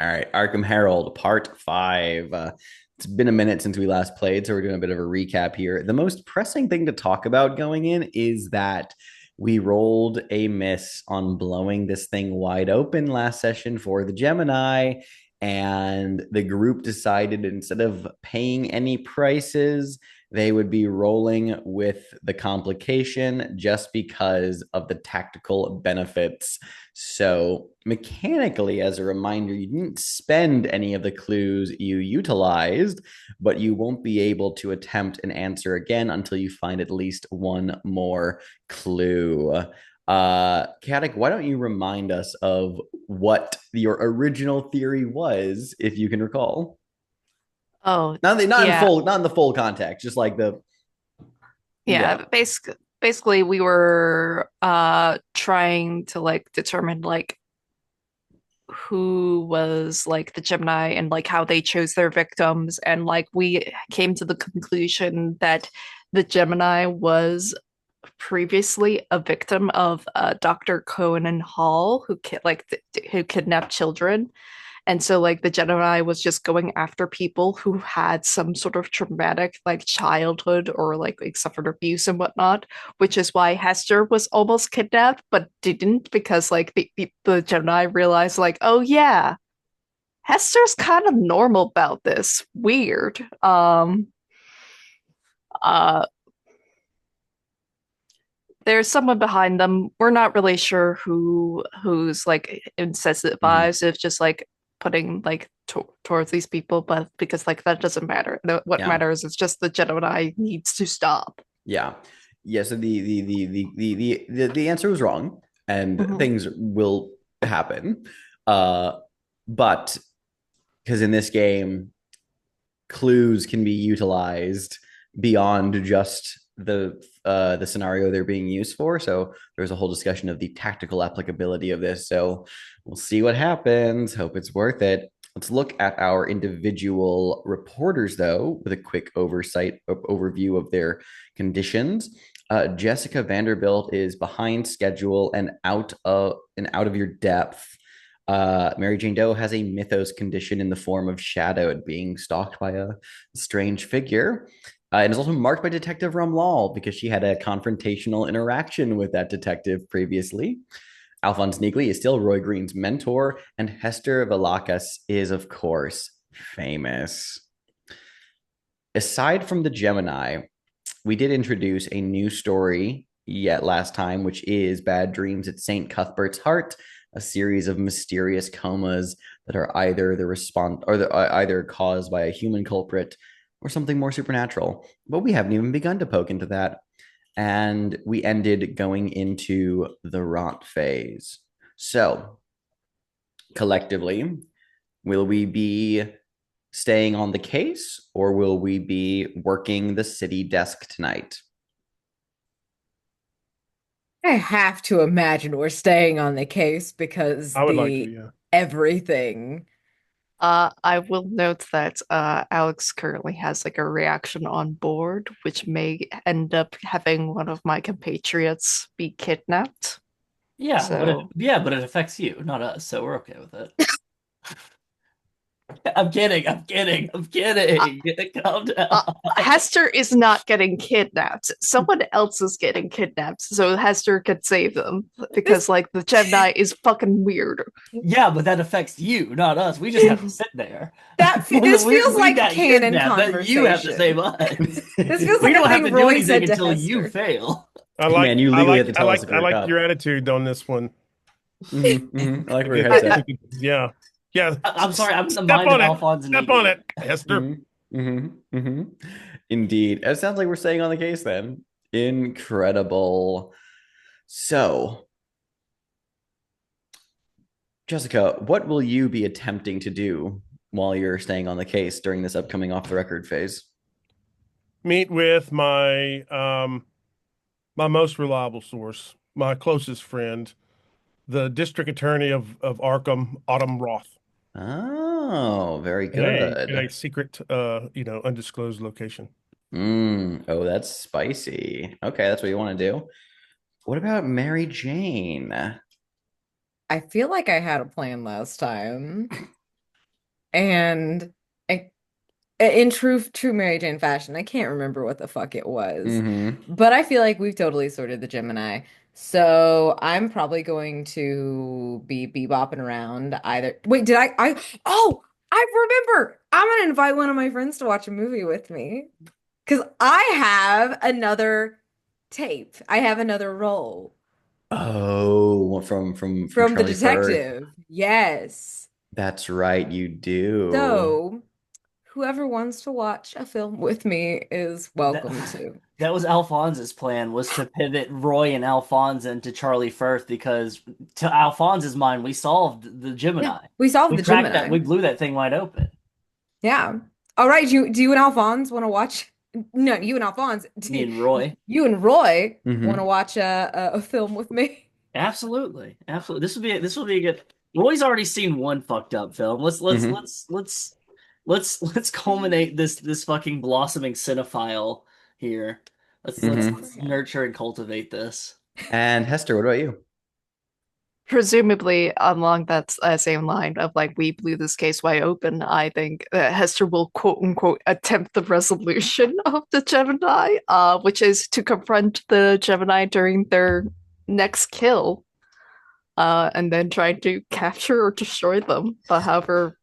All right, Arkham Herald, part five. It's been a minute since we last played, so we're doing a bit of a recap here. The most pressing thing to talk about going in is that we rolled a miss on blowing this thing wide open last session for the Gemini, and the group decided instead of paying any prices, they would be rolling with the complication just because of the tactical benefits. So, mechanically, as a reminder, you didn't spend any of the clues you utilized, but you won't be able to attempt an answer again until you find at least one more clue. Katic, why don't you remind us of what your original theory was, if you can recall? Oh, Not in yeah. full, not in the full context, just like the yeah. Yeah. Basically we were trying to like determine like who was like the Gemini and like how they chose their victims, and like we came to the conclusion that the Gemini was previously a victim of Dr. Cohen and Hall who kidnapped children. And so like the Gemini was just going after people who had some sort of traumatic like childhood or like suffered abuse and whatnot, which is why Hester was almost kidnapped, but didn't because like the Gemini realized like, oh yeah, Hester's kind of normal about this. Weird. Uh there's someone behind them. We're not really sure who's like Mhm. incentivized. Just like putting like towards these people, but because like that doesn't matter. What Yeah. matters is just the Gemini needs to stop. Yeah. Yeah. So the answer was wrong, and Mhm. things will happen. Uh, but because in this game, clues can be utilized beyond just the scenario they're being used for. So there's a whole discussion of the tactical applicability of this. So we'll see what happens. Hope it's worth it. Let's look at our individual reporters, though, with a quick overview of their conditions. Jessica Vanderbilt is behind schedule and out of your depth. Mary Jane Doe has a mythos condition in the form of shadowed, being stalked by a strange figure. And is also marked by Detective Rumlal because she had a confrontational interaction with that detective previously. Alphonse Neagley is still Roy Green's mentor, and Hester Valakas is, of course, famous. Aside from the Gemini, we did introduce a new story yet last time, which is Bad Dreams at St. Cuthbert's Heart, a series of mysterious comas that are either the response or either caused by a human culprit or something more supernatural. But we haven't even begun to poke into that. And we ended going into the rot phase. So, collectively, will we be staying on the case or will we be working the city desk tonight? I have to imagine we're staying on the case because I would like to, the yeah. everything. I will note that Alex currently has like a reaction on board, which may end up having one of my compatriots be kidnapped. So but it affects you, not us, so we're okay with it. I'm uh, kidding. Calm uh, down. Hester is not getting kidnapped. Someone else is getting kidnapped, so Hester could save them This because like the Gemini is fucking weird. Yeah, but that affects you, not us. We just have to sit there. this feels We like got canon kidnapped. That you have to save conversation. us. This feels We like a don't have thing to do Roy anything said to until you Hester. fail. Man, you legally have to tell us if I we're like up. your attitude on this one. I like We where your could, head's I, at. we could, yeah, yeah. I'm sorry, I'm in the Step mind of on it. Alphonse and Step on Neely. it, Hester. Mm-hmm. Mm-hmm. Mm-hmm. Indeed. It sounds like we're staying on the case then. Incredible. So, Jessica, what will you be attempting to do while you're staying on the case during this upcoming off the record phase? Meet with my most reliable source, my closest friend, the district attorney of Arkham, Autumn Roth, Oh, very in a good. secret, undisclosed location. Oh, that's spicy. Okay, that's what you want to do. What about Mary Jane? I feel like I had a plan last time. and I, in true Mary Jane fashion, I can't remember what the fuck it was, Mm-hmm. but I feel like we've totally sorted the Gemini. So I'm probably going to be bebopping around either. Wait, did oh, I remember. I'm gonna invite one of my friends to watch a movie with me because I have another tape. I have another role Oh, from from the Charlie Firth. detective. Yes. That's right, you do. So whoever wants to watch a film with me is That welcome to. that was Alphonse's plan, was to pivot Roy and Alphonse into Charlie Firth, because to Alphonse's mind, we solved the Yeah, Gemini. we solved We the cracked that. Gemini. We blew that thing wide open. Yeah. All right, do you and Alphonse want to watch? No, you and Alphonse. Me and Roy. You and Roy want to Mm-hmm. watch a film with me? Absolutely, absolutely. This will be a good. Roy's already seen one fucked up film. Let's let's Mm-hmm. let's let's let's culminate this fucking blossoming cinephile here. Let's Mm-hmm. nurture and cultivate this. And Hester, what about you? Presumably, along that same line of like we blew this case wide open, I think Hester will quote unquote attempt the resolution of the Gemini, which is to confront the Gemini during their next kill, and then try to capture or destroy them. But however,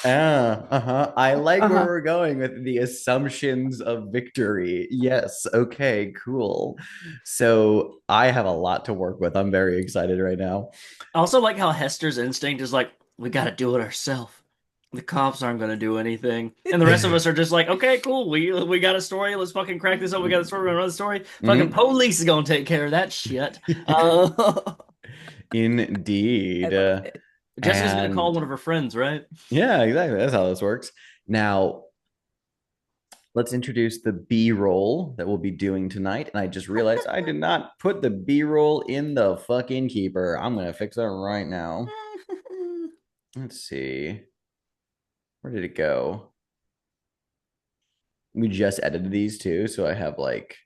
Uh-huh. I like where uh-huh. we're going with the assumptions of victory. Yes. Okay, cool. So I have a lot to work with. I'm very excited right now. I also like how Hester's instinct is like, we gotta do it ourselves. The cops aren't gonna do anything, and the rest of us are just like, okay, cool. We got a story. Let's fucking crack this up. We got a story. We're gonna run the story. Fucking Mhm. police is gonna take care of that shit. Uh, I Indeed. love it. Jessica's gonna call And one of her friends, right? yeah, exactly. That's how this works. Now, let's introduce the B-roll that we'll be doing tonight. And I just realized I did not put the B-roll in the fucking keeper. I'm gonna fix that right now. Let's see. Where did it go? We just edited these two, so I have like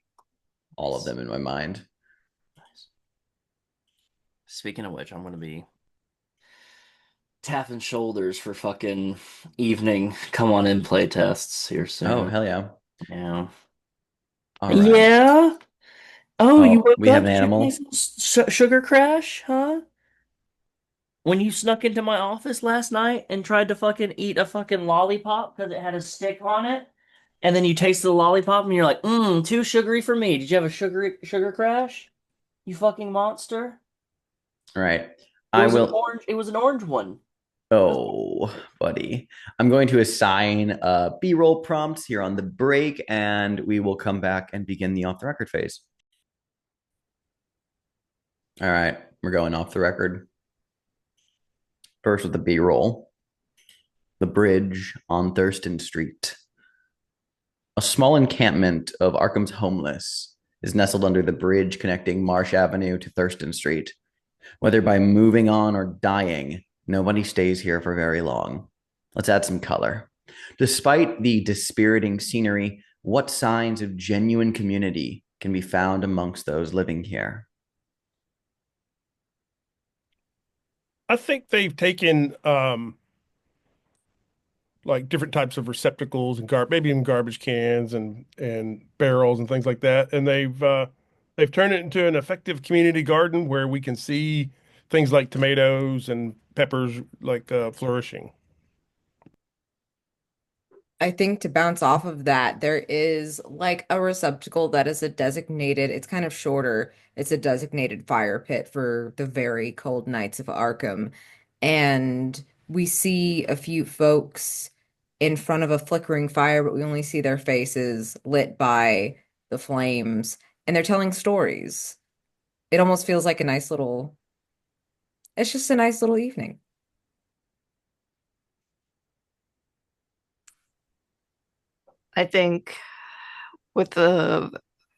all of them in my mind. Nice. Speaking of which, I'm gonna be tapping shoulders for fucking evening. Come on in, play tests here Oh, soon. hell yeah. Yeah. All right. Yeah. Oh, you Oh, woke we have up? an Did you have a animal. nice sugar crash, huh? When you snuck into my office last night and tried to fucking eat a fucking lollipop because it had a stick on it, and then you tasted the lollipop and you're like, too sugary for me. Did you have a sugar crash? You fucking monster. All right. It I was an will. orange. It was an orange one. Oh, buddy. I'm going to assign a B-roll prompt here on the break, and we will come back and begin the off the record phase. All right. We're going off the record. First with the B-roll. The bridge on Thurston Street. A small encampment of Arkham's homeless is nestled under the bridge connecting Marsh Avenue to Thurston Street. Whether by moving on or dying, nobody stays here for very long. Let's add some color. Despite the dispiriting scenery, what signs of genuine community can be found amongst those living here? I think they've taken like different types of receptacles and maybe even garbage cans and barrels and things like that, and they've turned it into an effective community garden where we can see things like tomatoes and peppers like flourishing. I think to bounce off of that, there is like a receptacle that is it's kind of shorter. It's a designated fire pit for the very cold nights of Arkham. And we see a few folks in front of a flickering fire, but we only see their faces lit by the flames, and they're telling stories. It almost feels like it's just a nice little evening. I think with the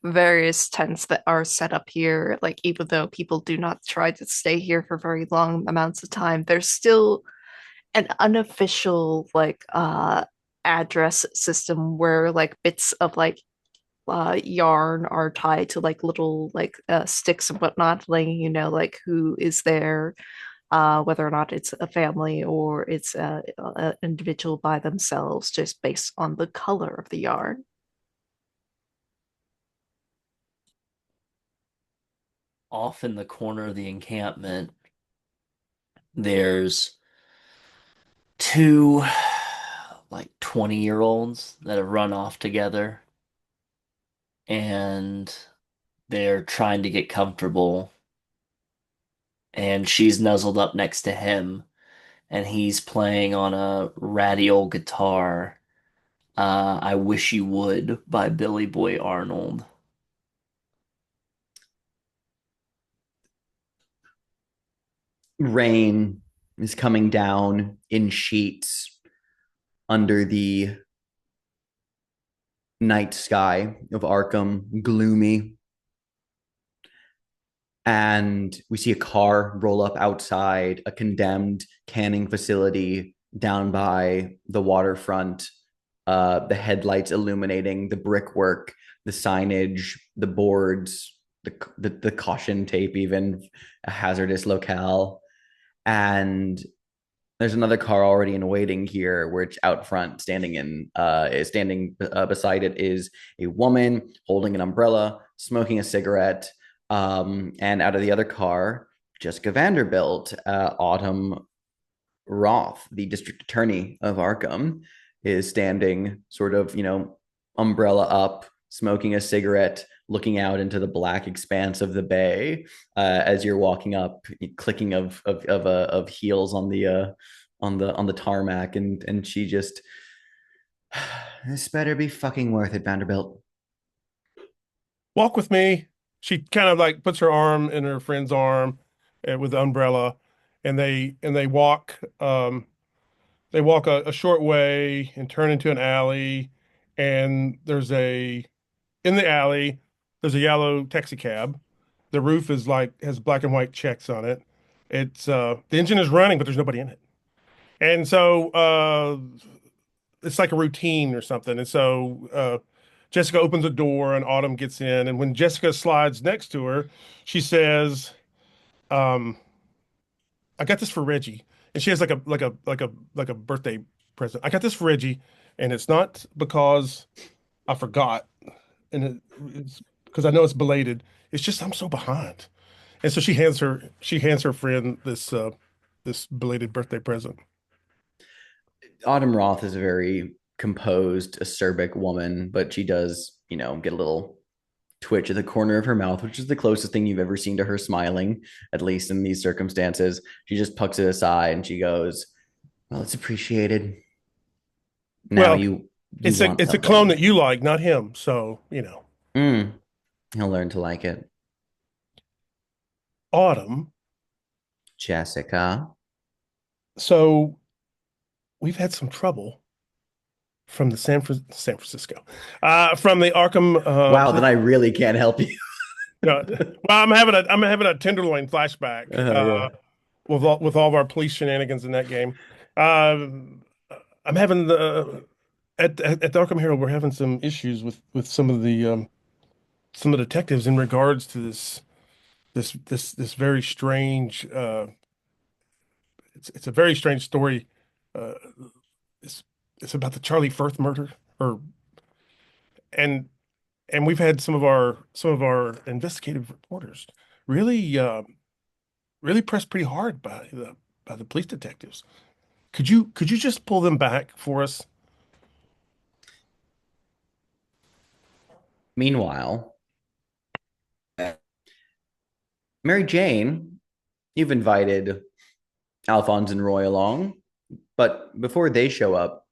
various tents that are set up here, like even though people do not try to stay here for very long amounts of time, there's still an unofficial like address system where like bits of like yarn are tied to like little like sticks and whatnot, letting you know like who is there, whether or not it's a family or it's an individual by themselves, just based on the color of the yarn. Off in the corner of the encampment, there's two like 20-year-olds that have run off together and they're trying to get comfortable. And she's nuzzled up next to him and he's playing on a ratty old guitar. I Wish You Would by Billy Boy Arnold. Rain is coming down in sheets under the night sky of Arkham, gloomy. And we see a car roll up outside a condemned canning facility down by the waterfront. The headlights illuminating the brickwork, the signage, the boards, the caution tape, even a hazardous locale. And there's another car already in waiting here, which out front, standing beside it, is a woman holding an umbrella, smoking a cigarette. And out of the other car, Jessica Vanderbilt, Autumn Roth, the district attorney of Arkham, is standing sort of, umbrella up, smoking a cigarette, looking out into the black expanse of the bay as you're walking up, clicking of heels on the tarmac, and she just, this better be fucking worth it, Vanderbilt. Walk with me. She kind of like puts her arm in her friend's arm with the umbrella, and they walk. They walk a short way and turn into an alley, and in the alley there's a yellow taxi cab. The roof is like has black and white checks on it. It's the engine is running, but there's nobody in it. And so it's like a routine or something. And so Jessica opens the door and Autumn gets in. And when Jessica slides next to her, she says, um, I got this for Reggie. And she has like a birthday present. I got this for Reggie, and it's not because I forgot, and it's because I know it's belated. It's just I'm so behind. And so she hands her friend this belated birthday present. Autumn Roth is a very composed, acerbic woman, but she does, get a little twitch at the corner of her mouth, which is the closest thing you've ever seen to her smiling, at least in these circumstances. She just pucks it aside and she goes, "Well, it's appreciated. Now Well, you want it's a clone something." that you like, not him. So, Mm, he'll learn to like it. Autumn. Jessica. So we've had some trouble from the San Francisco, from the Arkham. Wow, then I really can't help you. Well, I'm having a Tenderloin flashback Yeah. with all of our police shenanigans in that game. Um, I'm having the at the Arkham Herald, we're having some issues with some of the detectives in regards to this very strange. It's a very strange story. Uh, it's it's about the Charlie Firth murder, or and and we've had some of our investigative reporters really really pressed pretty hard by the police detectives. Could you just pull them back for us? Meanwhile, Mary Jane, you've invited Alphonse and Roy along, but before they show up,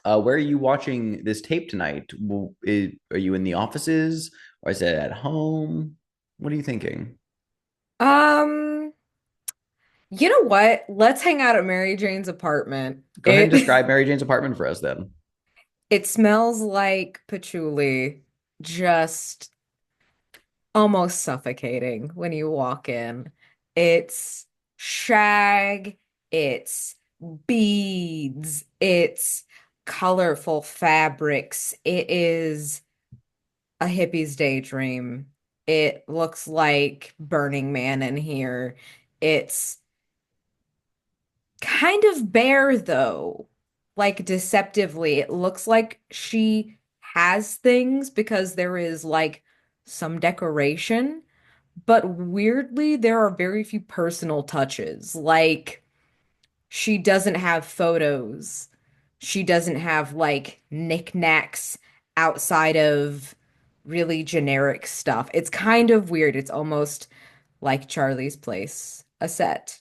where are you watching this tape tonight? Are you in the offices or is it at home? What are you thinking? Um, you know what? Let's hang out at Mary Jane's apartment. Go ahead and It describe Mary Jane's apartment for us then. it smells like patchouli, just almost suffocating when you walk in. It's shag, it's beads, it's colorful fabrics. It is a hippie's daydream. It looks like Burning Man in here. It's kind of bare though. Like deceptively. It looks like she has things because there is like some decoration, but weirdly there are very few personal touches. Like she doesn't have photos. She doesn't have like knickknacks outside of really generic stuff. It's kind of weird. It's almost like Charlie's Place, a set.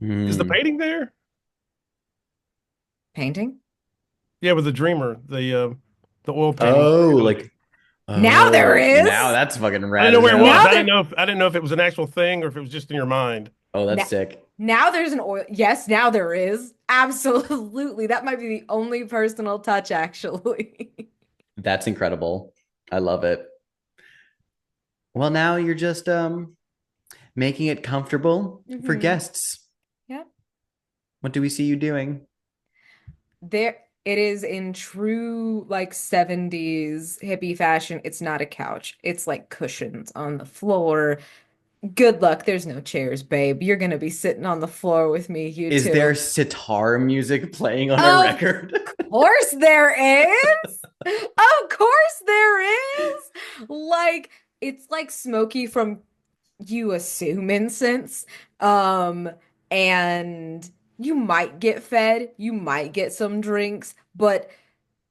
Is the Hmm. painting there? Painting? Yeah, with the Dreamer, the oil painting. Oh, Like, like, Now there oh, now is. that's fucking I didn't rad know as where it was. Now hell. there I didn't know if it was an actual thing or if it was just in your mind. Oh, that's now, sick. now there's an oil. Yes, now there is. Absolutely. That might be the only personal touch, actually. That's incredible. I love it. Well, now you're just making it comfortable for hmm guests. Yep. What do we see you doing? There it is in true like 70s hippie fashion. It's not a couch. It's like cushions on the floor. Good luck. There's no chairs, babe. You're gonna be sitting on the floor with me, you Is there two. sitar music playing on a Of record? course there is. Of course there is. Like it's like Smokey from You Assume Incense. Um, and you might get fed, you might get some drinks, but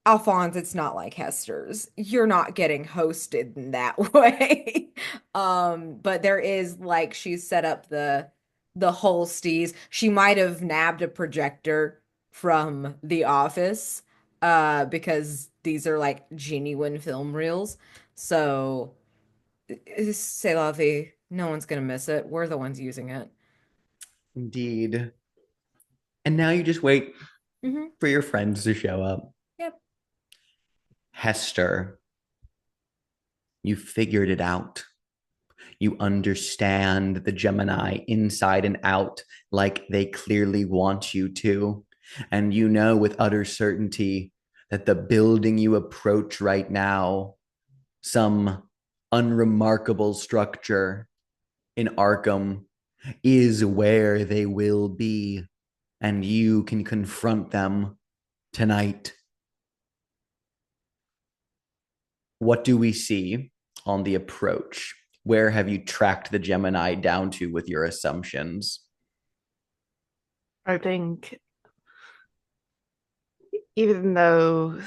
Alphonse, it's not like Hester's. You're not getting hosted in that way. But there is like she's set up the holsties. She might have nabbed a projector from The Office, because these are like genuine film reels. So c'est la vie. No one's gonna miss it. We're the ones using it. Indeed. And now you just wait hmm for your friends to show up. Yep. Hester, you figured it out. You understand the Gemini inside and out like they clearly want you to. And you know with utter certainty that the building you approach right now, some unremarkable structure in Arkham, is where they will be. And you can confront them tonight. What do we see on the approach? Where have you tracked the Gemini down to with your assumptions? I think even though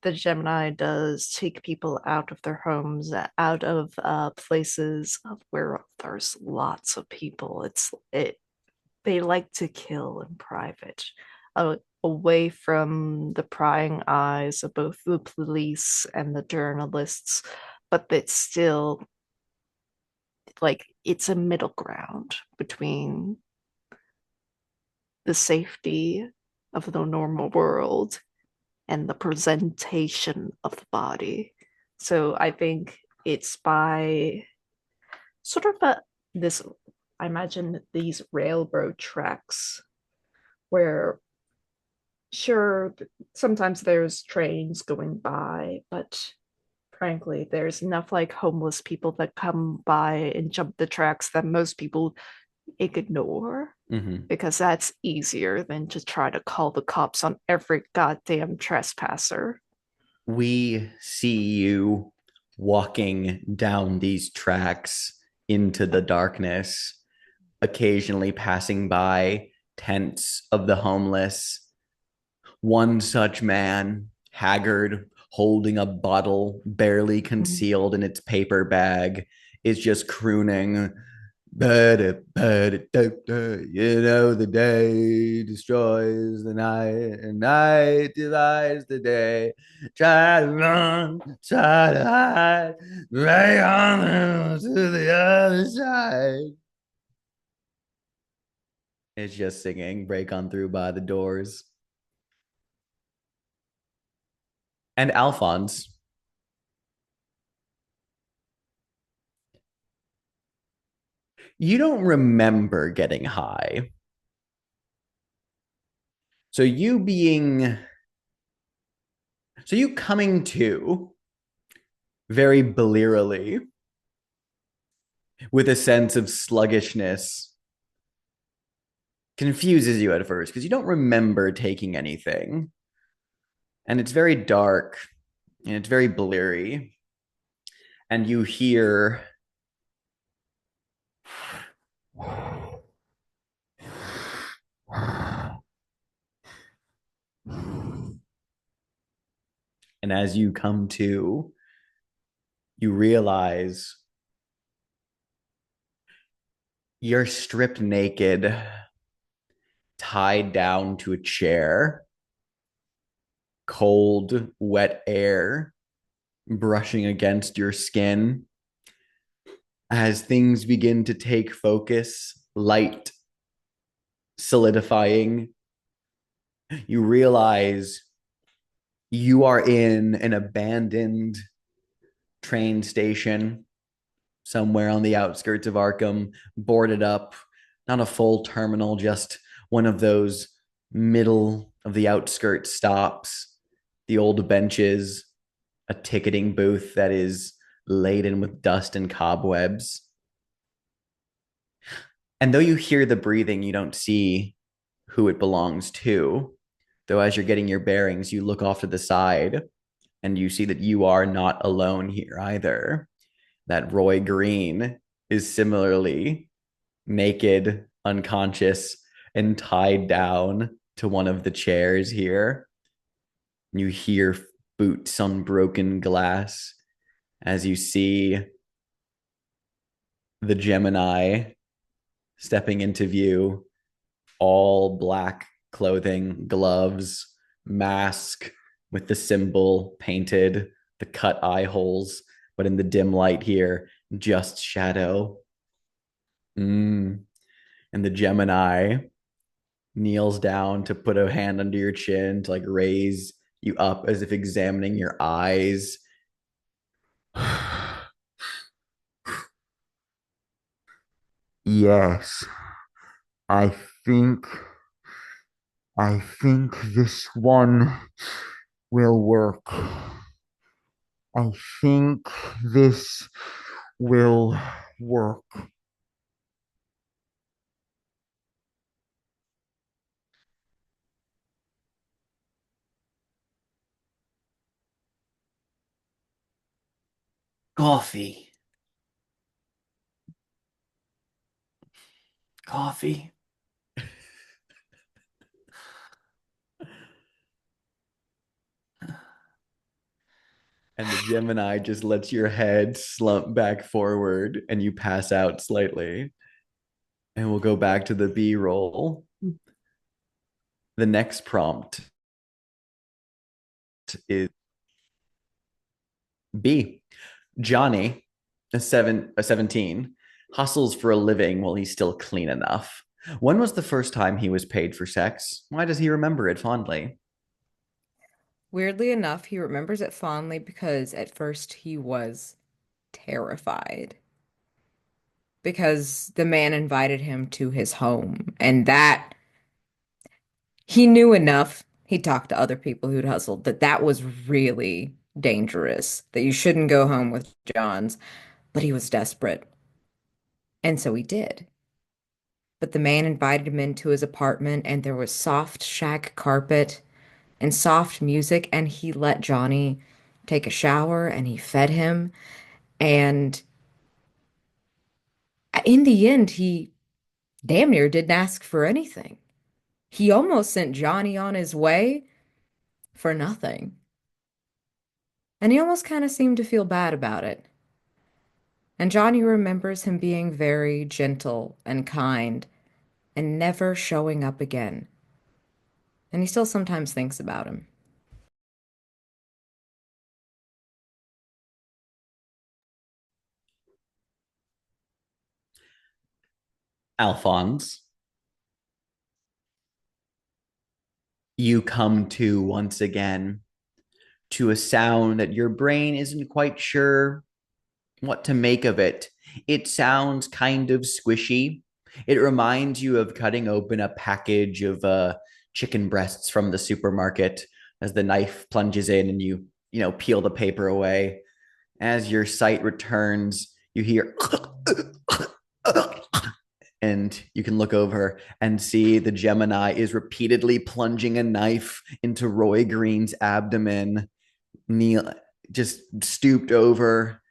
the Gemini does take people out of their homes, out of places of where there's lots of people, they like to kill in private, away from the prying eyes of both the police and the journalists, but it's still like it's a middle ground between the safety of the normal world and the presentation of the body. So I think it's by sort of this, I imagine these railroad tracks where, sure, sometimes there's trains going by, but frankly, there's enough like homeless people that come by and jump the tracks that most people ignore, Mm-hmm. because that's easier than to try to call the cops on every goddamn trespasser. We see you walking down these tracks into the darkness, occasionally passing by tents of the homeless. One such man, haggard, holding a bottle barely concealed in its paper bag, is just crooning. You know, the day destroys the night, and night divides the day. Try to run, try to hide, right on to the other side. It's just singing Break On Through by the Doors. And Alphonse, you don't remember getting high. So you coming to very blearily with a sense of sluggishness confuses you at first because you don't remember taking anything. And it's very dark and it's very bleary. And you hear and as you come to, you realize you're stripped naked, tied down to a chair, cold, wet air brushing against your skin. As things begin to take focus, light solidifying, you realize you are in an abandoned train station somewhere on the outskirts of Arkham, boarded up, not a full terminal, just one of those middle of the outskirts stops, the old benches, a ticketing booth that is laden with dust and cobwebs. And though you hear the breathing, you don't see who it belongs to. Though as you're getting your bearings, you look off to the side and you see that you are not alone here either. That Roy Green is similarly naked, unconscious, and tied down to one of the chairs here. You hear boots on broken glass as you see the Gemini stepping into view, all black clothing, gloves, mask with the symbol painted, the cut eye holes, but in the dim light here, just shadow. And the Gemini kneels down to put a hand under your chin to like raise you up as if examining your eyes. Yes, I think I think this one will work. I think this will work. Coffee. Coffee. And the Gemini just lets your head slump back forward and you pass out slightly. And we'll go back to the B roll. The next prompt is B. Johnny, a 17, hustles for a living while he's still clean enough. When was the first time he was paid for sex? Why does he remember it fondly? Weirdly enough, he remembers it fondly because at first he was terrified because the man invited him to his home, and that he knew enough. He talked to other people who'd hustled that that was really dangerous, that you shouldn't go home with Johns, but he was desperate, and so he did. But the man invited him into his apartment, and there was soft shag carpet and soft music, and he let Johnny take a shower and he fed him. And in the end, he damn near didn't ask for anything. He almost sent Johnny on his way for nothing. And he almost kind of seemed to feel bad about it. And Johnny remembers him being very gentle and kind and never showing up again. And he still sometimes thinks about him. Alphonse, you come to once again to a sound that your brain isn't quite sure what to make of it. It sounds kind of squishy. It reminds you of cutting open a package of chicken breasts from the supermarket as the knife plunges in and you peel the paper away. As your sight returns, you hear and you can look over and see the Gemini is repeatedly plunging a knife into Roy Green's abdomen, kneel, just stooped over,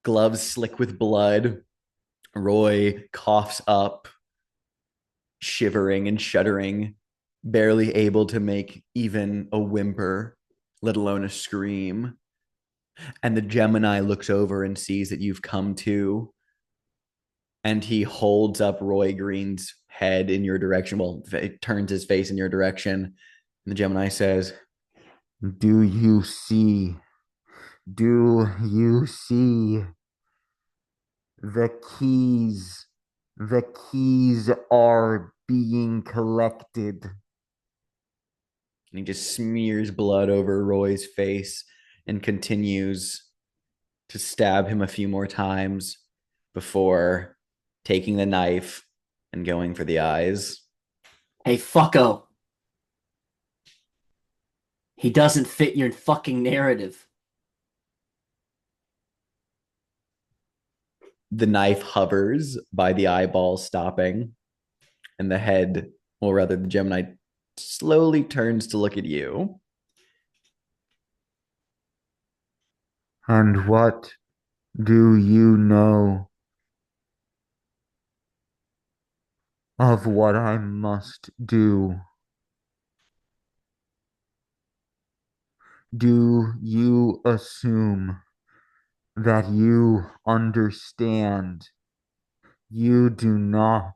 gloves slick with blood. Roy coughs up, shivering and shuddering, barely able to make even a whimper, let alone a scream. And the Gemini looks over and sees that you've come to, and he holds up Roy Green's head in your direction. Well, it turns his face in your direction. And the Gemini says, Do you see? Do you see the keys? The keys are being collected. and he just smears blood over Roy's face and continues to stab him a few more times before taking the knife and going for the eyes. Hey, fucko. He doesn't fit your fucking narrative. The knife hovers by the eyeball, stopping, and the head, or rather, the Gemini slowly turns to look at you. And what do you know of what I must do? Do you assume that you understand? You do not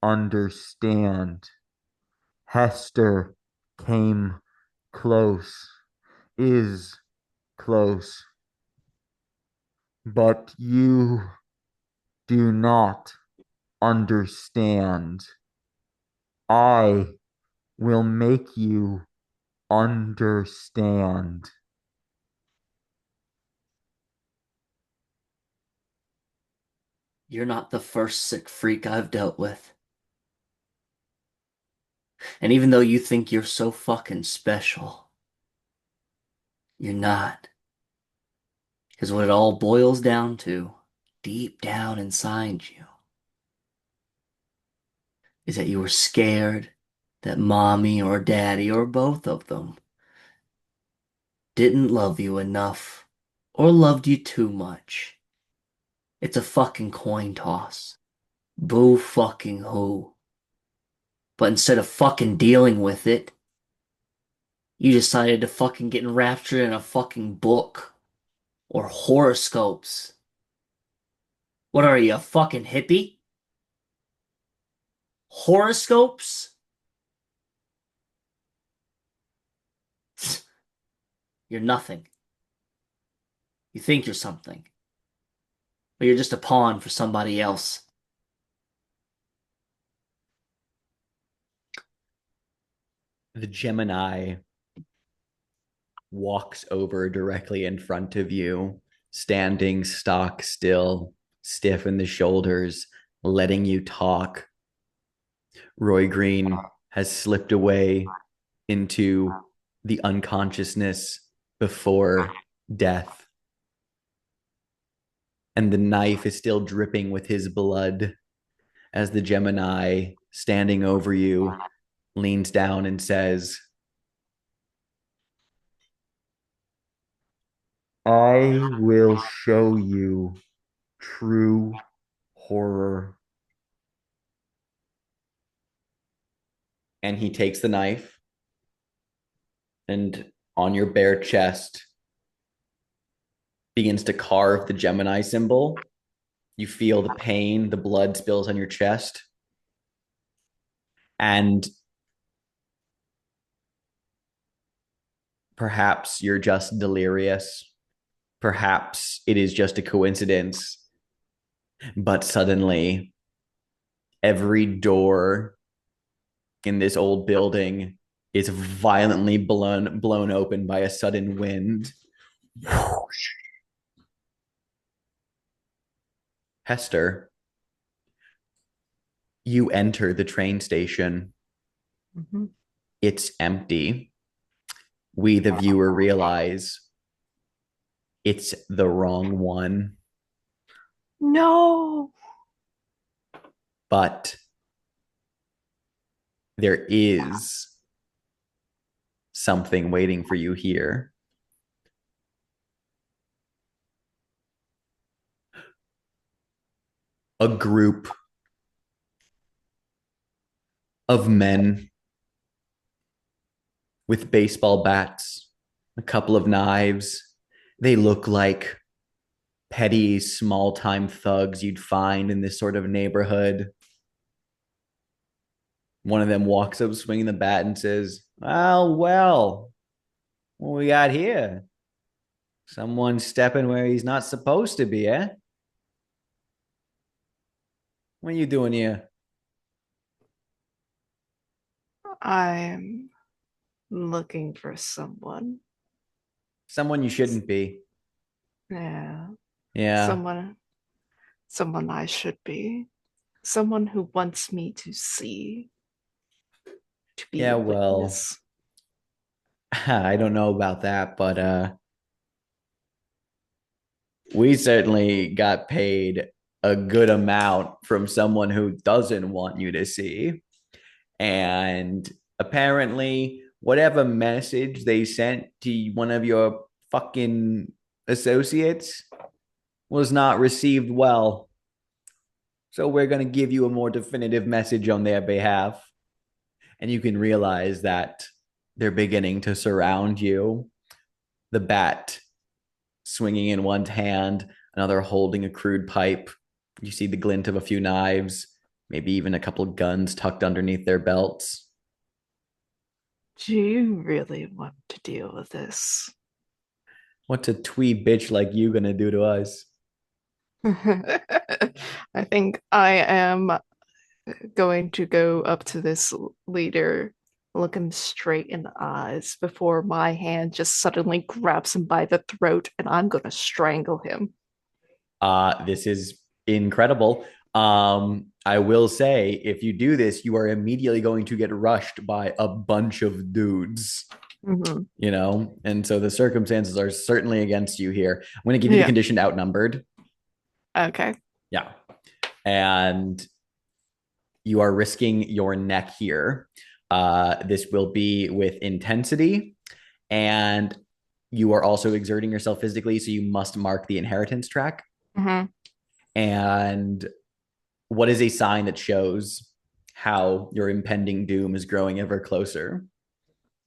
understand. Hester came close, is close, but you do not understand. I will make you understand. You're not the first sick freak I've dealt with. And even though you think you're so fucking special, you're not. Because what it all boils down to, deep down inside you, is that you were scared that mommy or daddy or both of them didn't love you enough or loved you too much. It's a fucking coin toss. Boo fucking who. But instead of fucking dealing with it, you decided to fucking get enraptured in a fucking book or horoscopes. What are you, a fucking hippie? Horoscopes? You're nothing. You think you're something, but you're just a pawn for somebody else. The Gemini walks over directly in front of you, standing stock still, stiff in the shoulders, letting you talk. Roy Green has slipped away into the unconsciousness before death. And the knife is still dripping with his blood as the Gemini, standing over you, leans down and says, I will show you true horror. and he takes the knife and on your bare chest begins to carve the Gemini symbol. You feel the pain, the blood spills on your chest. And perhaps you're just delirious. Perhaps it is just a coincidence. But suddenly, every door in this old building is violently blown open by a sudden wind. Hester, you enter the train station. Mm-hmm. It's empty. We, the viewer, realize it's the wrong one. No. But there is something waiting for you here. A group of men with baseball bats, a couple of knives. They look like petty, small time thugs you'd find in this sort of neighborhood. One of them walks up swinging the bat and says, well, what we got here? Someone stepping where he's not supposed to be, eh? What are you doing here? I'm looking for someone. Someone you shouldn't be. Yeah, Yeah. someone I should be. Someone who wants me to see, to be Yeah, a well, witness. I don't know about that, but we certainly got paid a good amount from someone who doesn't want you to see. And apparently, whatever message they sent to one of your fucking associates was not received well. So we're going to give you a more definitive message on their behalf. And you can realize that they're beginning to surround you. The bat swinging in one hand, another holding a crude pipe. You see the glint of a few knives, maybe even a couple of guns tucked underneath their belts. Do you really want to deal with this? What's a twee bitch like you gonna do to us? I think I am going to go up to this leader, look him straight in the eyes before my hand just suddenly grabs him by the throat and I'm going to strangle him. This is incredible. I will say, if you do this, you are immediately going to get rushed by a bunch of dudes. Mhm. You know, and so the circumstances are certainly against you here. I'm going to give you the Yeah. condition outnumbered. Okay. Yeah, and you are risking your neck here. This will be with intensity, and you are also exerting yourself physically, so you must mark the inheritance track. Mhm. And what is a sign that shows how your impending doom is growing ever closer?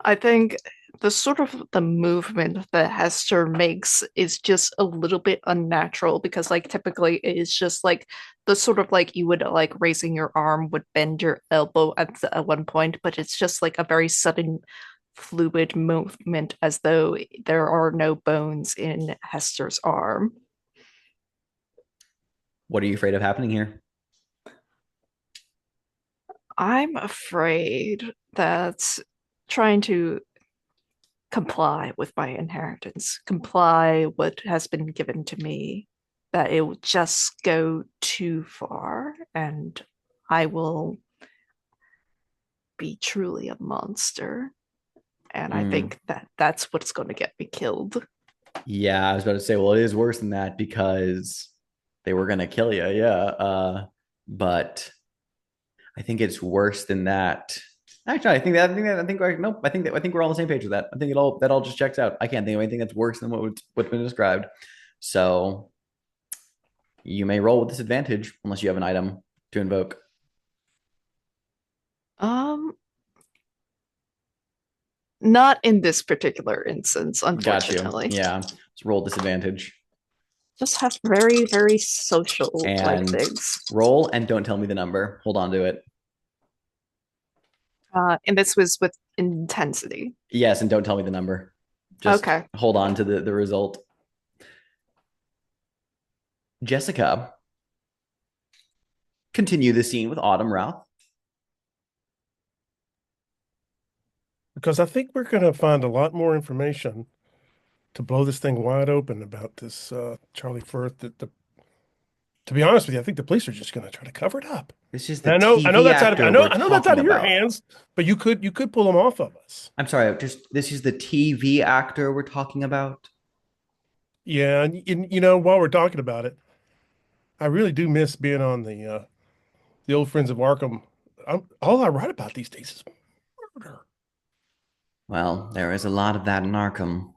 I think the sort of the movement that Hester makes is just a little bit unnatural because like typically it is just like the sort of like you would like raising your arm would bend your elbow at one point, but it's just like a very sudden fluid movement as though there are no bones in Hester's arm. What are you afraid of happening here? I'm afraid that trying to comply with my inheritance, comply what has been given to me, that it will just go too far and I will be truly a monster. And I think that that's what's going to get me killed. Yeah, I was about to say, well, it is worse than that because they were gonna kill you. Yeah, but I think it's worse than that. Actually, nope. I think we're all on the same page with that. I think that all just checks out. I can't think of anything that's worse than what's been described. So you may roll with disadvantage unless you have an item to invoke. Um, Not in this particular instance, Got you. unfortunately. Yeah, let's roll disadvantage Just have very, very social like and things. roll and don't tell me the number. Hold on to it. And this was with intensity. Yes, and don't tell me the number. Just Okay. hold on to the result. Jessica, continue the scene with Autumn Routh. Because I think we're going to find a lot more information to blow this thing wide open about this Charlie Firth. To be honest with you, I think the police are just going to try to cover it up. This is And the I know TV that's out of actor I know we're that's out talking of your about. hands, but you could pull them off of us. I'm sorry, just this is the TV actor we're talking about. Yeah, and you know, while we're talking about it, I really do miss being on the the old friends of Arkham. All I write about these days is murder. Well, there is a lot of that in Arkham.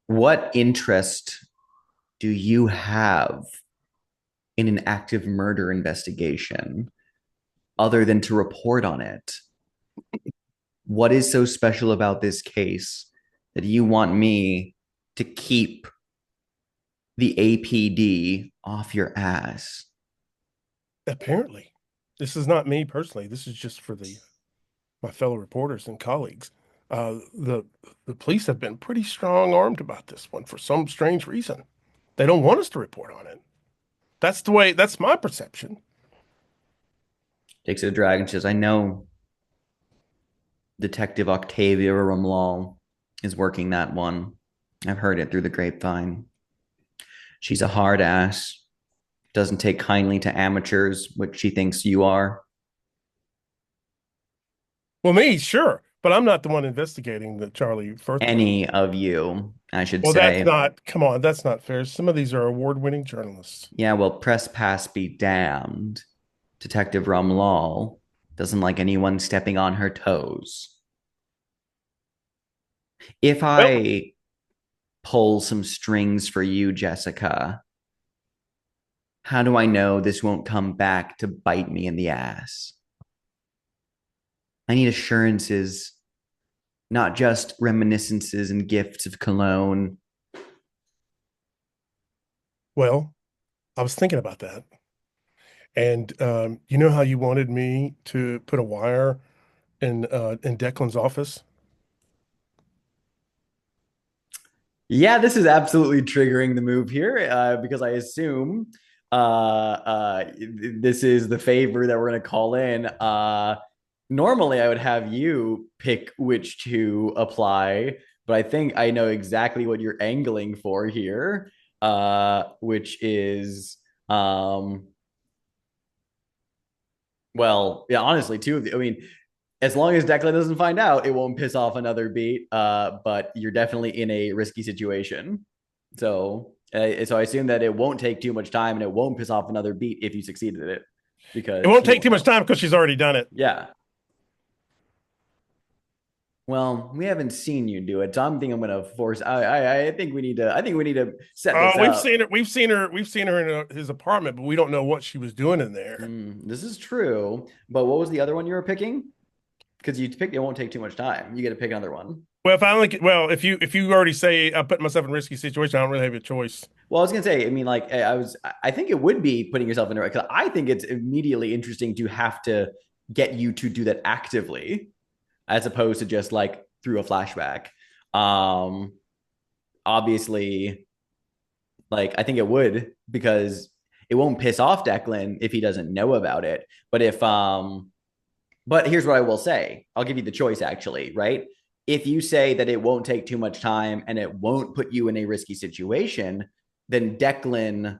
What interest do you have in an active murder investigation other than to report on it? What is so special about this case that you want me to keep the APD off your ass? Apparently, this is not me personally. This is just for my fellow reporters and colleagues. The police have been pretty strong armed about this one for some strange reason. They don't want us to report on it. That's my perception. Takes it a drag and says, I know Detective Octavia Rumlal is working that one. I've heard it through the grapevine. She's a hard ass, doesn't take kindly to amateurs, which she thinks you are. Well, me, sure, but I'm not the one investigating the Charlie Firth one. Any of you, I should Well, say. come on, that's not fair. Some of these are award-winning journalists. Yeah, well, press pass be damned. Detective Rumlal doesn't like anyone stepping on her toes. If Well, I pull some strings for you, Jessica, how do I know this won't come back to bite me in the ass? I need assurances, not just reminiscences and gifts of cologne. well, I was thinking about that. And you know how you wanted me to put a wire in Declan's office? Yeah, this is absolutely triggering the move here because I assume this is the favor that we're going to call in. Normally, I would have you pick which to apply, but I think I know exactly what you're angling for here, which is, well, yeah, honestly, two of the, I mean, as long as Declan doesn't find out, it won't piss off another beat. But you're definitely in a risky situation. So I assume that it won't take too much time and it won't piss off another beat if you succeeded at it, because It won't he take won't too much know. time because she's already done it. Yeah. Well, we haven't seen you do it, so I'm thinking I'm gonna force. I think we need to. I think we need to set this We've up. seen her. We've seen her in his apartment, but we don't know what she was doing in there. This is true. But what was the other one you were picking? Because you picked, it won't take too much time. You get to pick another one. Well, if you already say I put myself in a risky situation, I don't really have a choice. Well, I was gonna say, I mean, like I think it would be putting yourself in a because I think it's immediately interesting to have to get you to do that actively, as opposed to just like through a flashback. Um, Obviously, like I think it would because it won't piss off Declan if he doesn't know about it. But here's what I will say. I'll give you the choice actually, right? If you say that it won't take too much time and it won't put you in a risky situation, then Declan,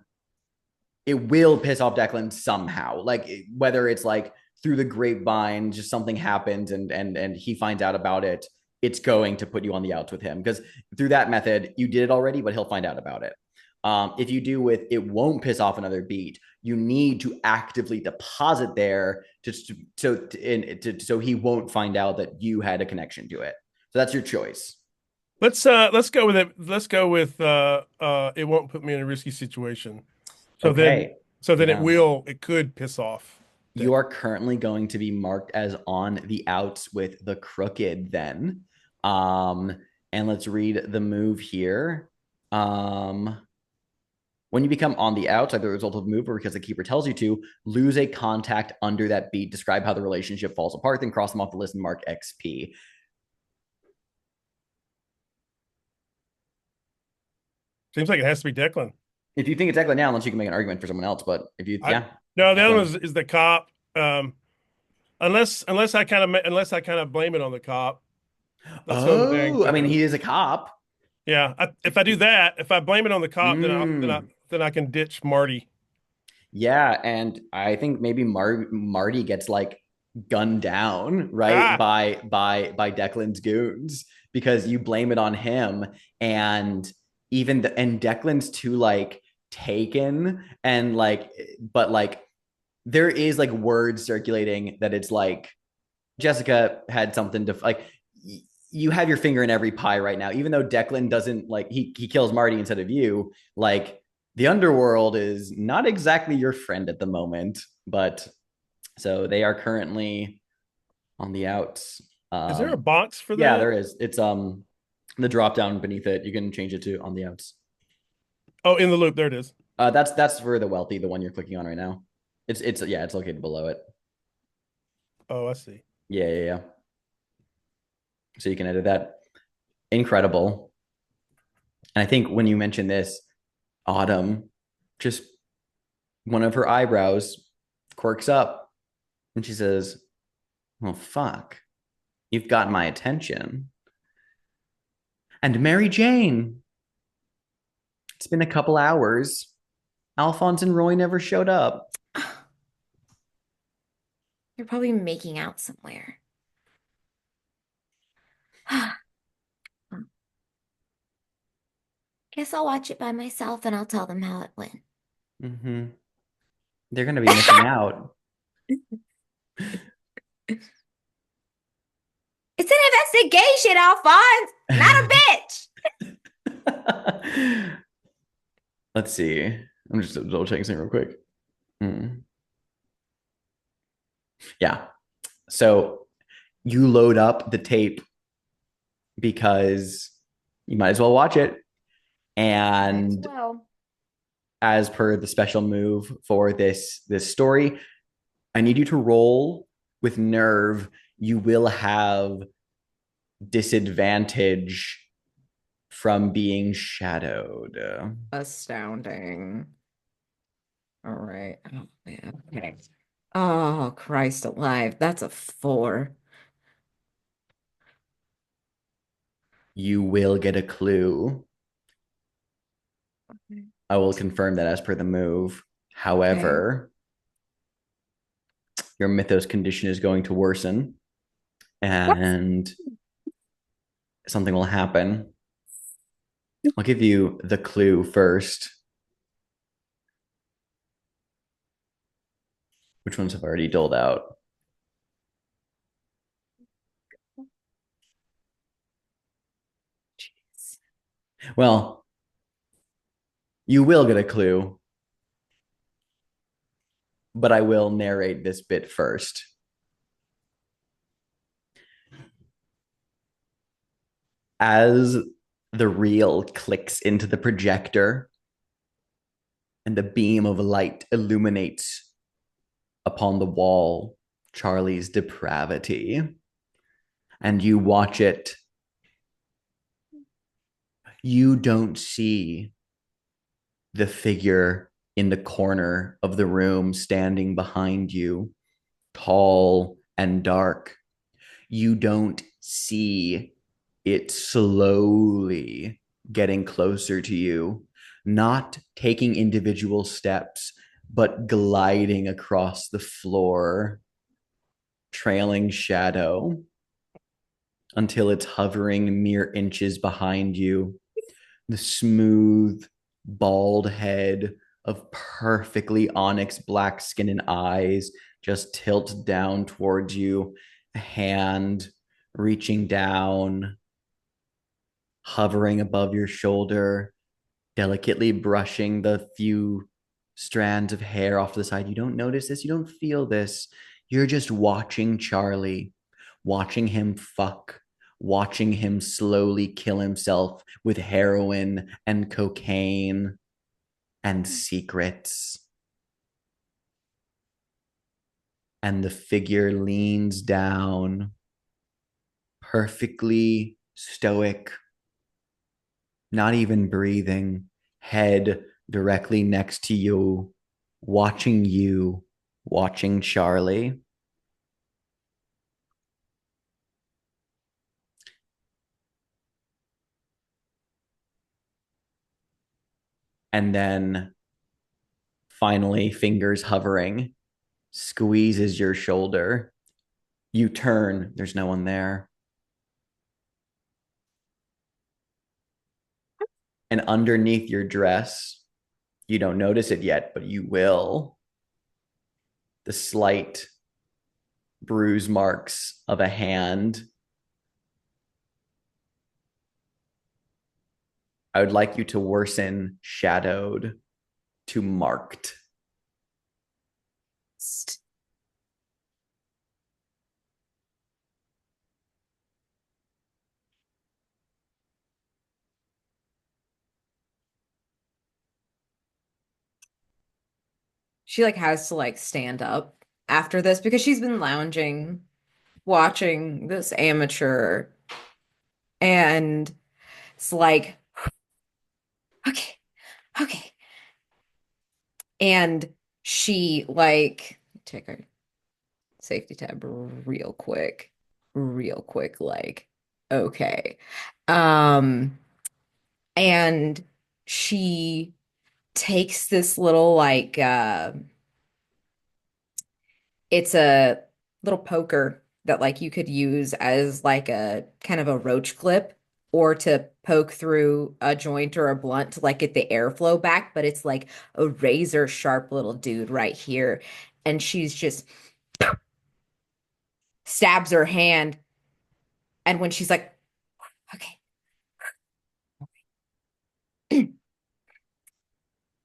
it will piss off Declan somehow. Like whether it's like through the grapevine, just something happens and he finds out about it, it's going to put you on the outs with him because through that method, you did it already, but he'll find out about it. If you do with it won't piss off another beat, you need to actively deposit there so he won't find out that you had a connection to it. So that's your choice. Let's go with it. Let's go with it won't put me in a risky situation. So Okay. then Yeah. it could piss off. You are currently going to be marked as on the outs with the crooked then. And let's read the move here. When you become on the outs, either a result of move or because the keeper tells you to, lose a contact under that beat. Describe how the relationship falls apart, then cross them off the list and mark XP. Seems like it has to be Declan. If you think it's Declan now, unless you can make an argument for someone else, but if you, yeah. No, the other one is the cop. Unless I kind of blame it on the cop. That's the only thing. I mean, he is a cop. Yeah, if I do that, if I blame it on the cop, then I can ditch Marty. Yeah, and I think maybe Marty gets like gunned down, right? By Declan's goons because you blame it on him and and Declan's too like taken, and like, but like there is like words circulating that it's like Jessica had something to like. You have your finger in every pie right now, even though Declan doesn't like he kills Marty instead of you. Like the underworld is not exactly your friend at the moment, but so they are currently on the outs. Is there a box for Yeah, that? there is. It's the drop down beneath it. You can change it to on the outs. Oh, in the loop. There it is. That's for the wealthy, the one you're clicking on right now. It's yeah, it's located below it. Oh, I see. Yeah. So you can edit that. Incredible. And I think when you mentioned this, Autumn, just one of her eyebrows quirks up and she says, "Well, fuck, you've got my attention." And Mary Jane, it's been a couple hours. Alphonse and Roy never showed up. You're probably making out somewhere. Guess I'll watch it by myself and I'll tell them how it went. Mm-hmm. They're going to be missing out. It's an investigation, Alphonse, not a bitch. Let's see. I'm just double checking something real quick. Yeah. So you load up the tape because you might as well watch it. And Well, as per the special move for this story, I need you to roll with nerve. You will have disadvantage from being shadowed. Astounding. All right. Oh, man. Okay. Oh, Christ alive. That's a 4. You will get a clue. I will confirm that as per the move. However, your mythos condition is going to worsen and something will happen. I'll give you the clue first. Which ones have already doled out? Jeez. Well, you will get a clue, but I will narrate this bit first. As the reel clicks into the projector and the beam of light illuminates upon the wall Charlie's depravity, and you watch it, you don't see the figure in the corner of the room standing behind you, tall and dark. You don't see it slowly getting closer to you, not taking individual steps, but gliding across the floor, trailing shadow until it's hovering mere inches behind you. The smooth, bald head of perfectly onyx black skin and eyes just tilt down towards you, a hand reaching down, hovering above your shoulder, delicately brushing the few strands of hair off to the side. You don't notice this, you don't feel this. You're just watching Charlie, watching him fuck, watching him slowly kill himself with heroin and cocaine and secrets. And the figure leans down, perfectly stoic, not even breathing, head directly next to you, watching Charlie. And then finally, fingers hovering, squeezes your shoulder. You turn, there's no one there. And underneath your dress, You don't notice it yet, but you will. The slight bruise marks of a hand. I would like you to worsen shadowed to marked. She like has to like stand up after this because she's been lounging, watching this amateur, and it's like, okay, okay. And she like take her safety tab real quick, like, okay. Um, and she takes this little like it's a little poker that like you could use as like a kind of a roach clip or to poke through a joint or a blunt to like get the airflow back, but it's like a razor sharp little dude right here. And she's just stabs her hand. And when she's like, okay,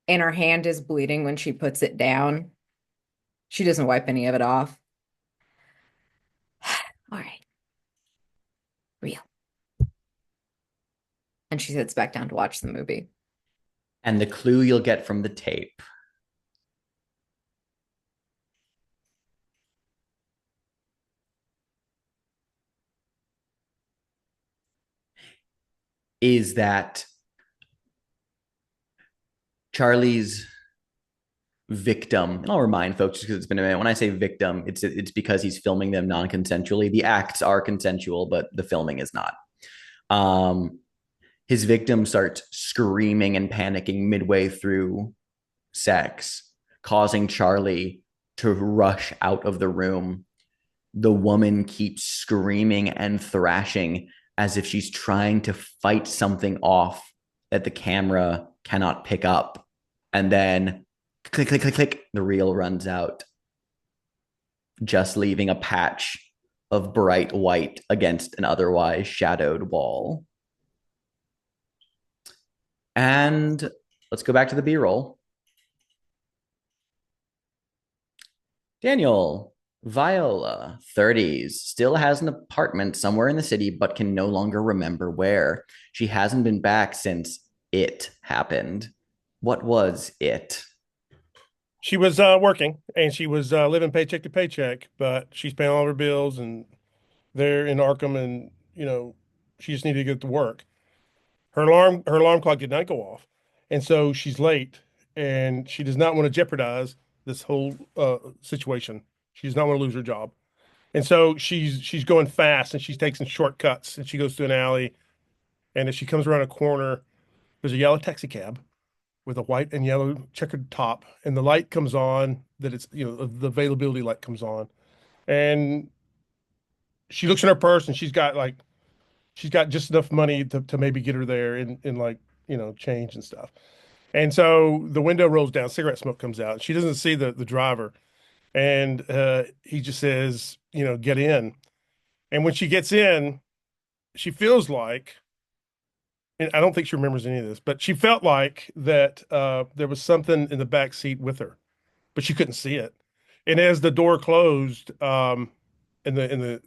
and her hand is bleeding when she puts it down, she doesn't wipe any of it off. All right, real. And she sits back down to watch the movie. And the clue you'll get from the tape is that Charlie's victim, and I'll remind folks because it's been a minute. When I say victim, it's because he's filming them non-consensually. The acts are consensual, but the filming is not. His victim starts screaming and panicking midway through sex, causing Charlie to rush out of the room. The woman keeps screaming and thrashing as if she's trying to fight something off that the camera cannot pick up. And then click, click, click, click, the reel runs out, just leaving a patch of bright white against an otherwise shadowed wall. And let's go back to the B-roll. Daniel, Viola, 30s, still has an apartment somewhere in the city, but can no longer remember where. She hasn't been back since it happened. What was it? She was working and she was living paycheck to paycheck, but she's paying all her bills and they're in Arkham and she just needed to get to work. Her alarm clock did not go off. And so she's late and she does not want to jeopardize this whole situation. She does not want to lose her job. And so she's going fast and she's taking shortcuts and she goes through an alley and as she comes around a corner, there's a yellow taxi cab with a white and yellow checkered top, and the light comes on that it's the availability light comes on, and she looks in her purse and she's got just enough money to maybe get her there in like change and stuff. And so the window rolls down, cigarette smoke comes out. She doesn't see the driver, and he just says, get in. And when she gets in, she feels like, and I don't think she remembers any of this, but she felt like that there was something in the back seat with her, but she couldn't see it. And as the door closed, and the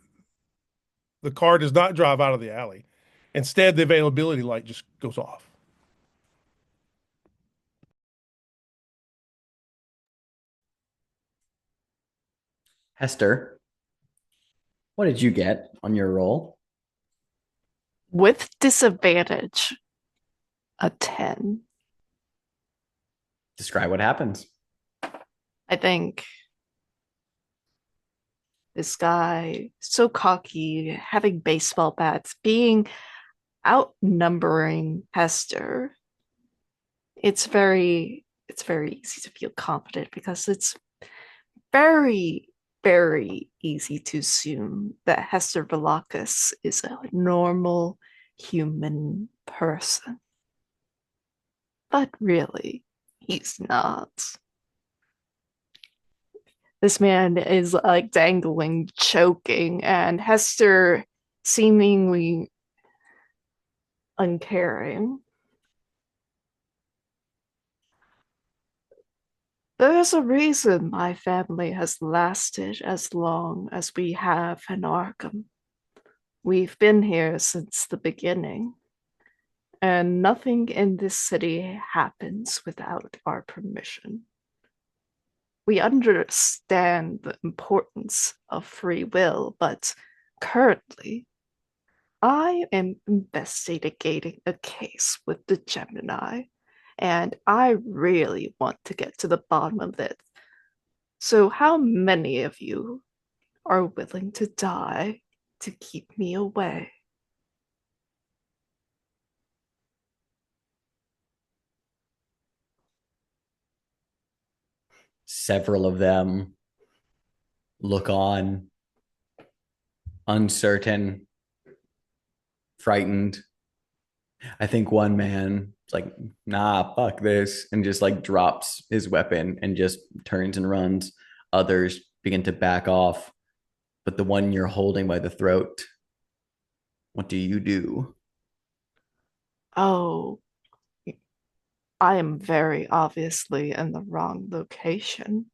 car does not drive out of the alley. Instead, the availability light just goes off. Hester, what did you get on your roll? With disadvantage, a 10. Describe what happens. I think this guy, so cocky, having baseball bats, being outnumbering Hester. It's very easy to feel confident because it's very, very easy to assume that Hester Velakis is a normal human person. But really, He's not. This man is like dangling, choking, and Hester seemingly uncaring. There's a reason my family has lasted as long as we have in Arkham. We've been here since the beginning, and nothing in this city happens without our permission. We understand the importance of free will, but currently, I am investigating a case with the Gemini, and I really want to get to the bottom of it. So, how many of you are willing to die to keep me away? Several of them look on, uncertain, frightened. I think one man is like, nah, fuck this, and just like drops his weapon and just turns and runs. Others begin to back off. But the one you're holding by the throat, what do you do? Oh, I am very obviously in the wrong location,